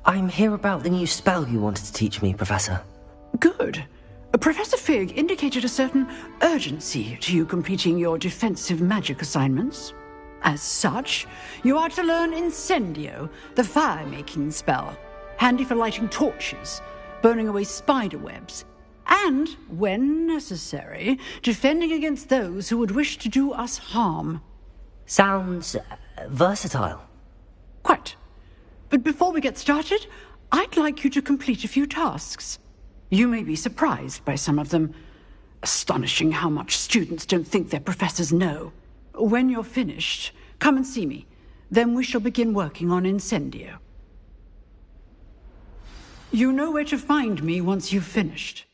I'm here about the new spell you wanted to teach me, Professor. Good. Professor Fig indicated a certain urgency to you completing your defensive magic assignments. As such, you are to learn Incendio, the fire-making spell, handy for lighting torches, burning away spider webs, and, when necessary, defending against those who would wish to do us harm. Sounds versatile. Quite. But before we get started, I'd like you to complete a few tasks. You may be surprised by some of them. Astonishing how much students don't think their professors know. When you're finished, come and see me. Then we shall begin working on Incendio. You know where to find me once you've finished.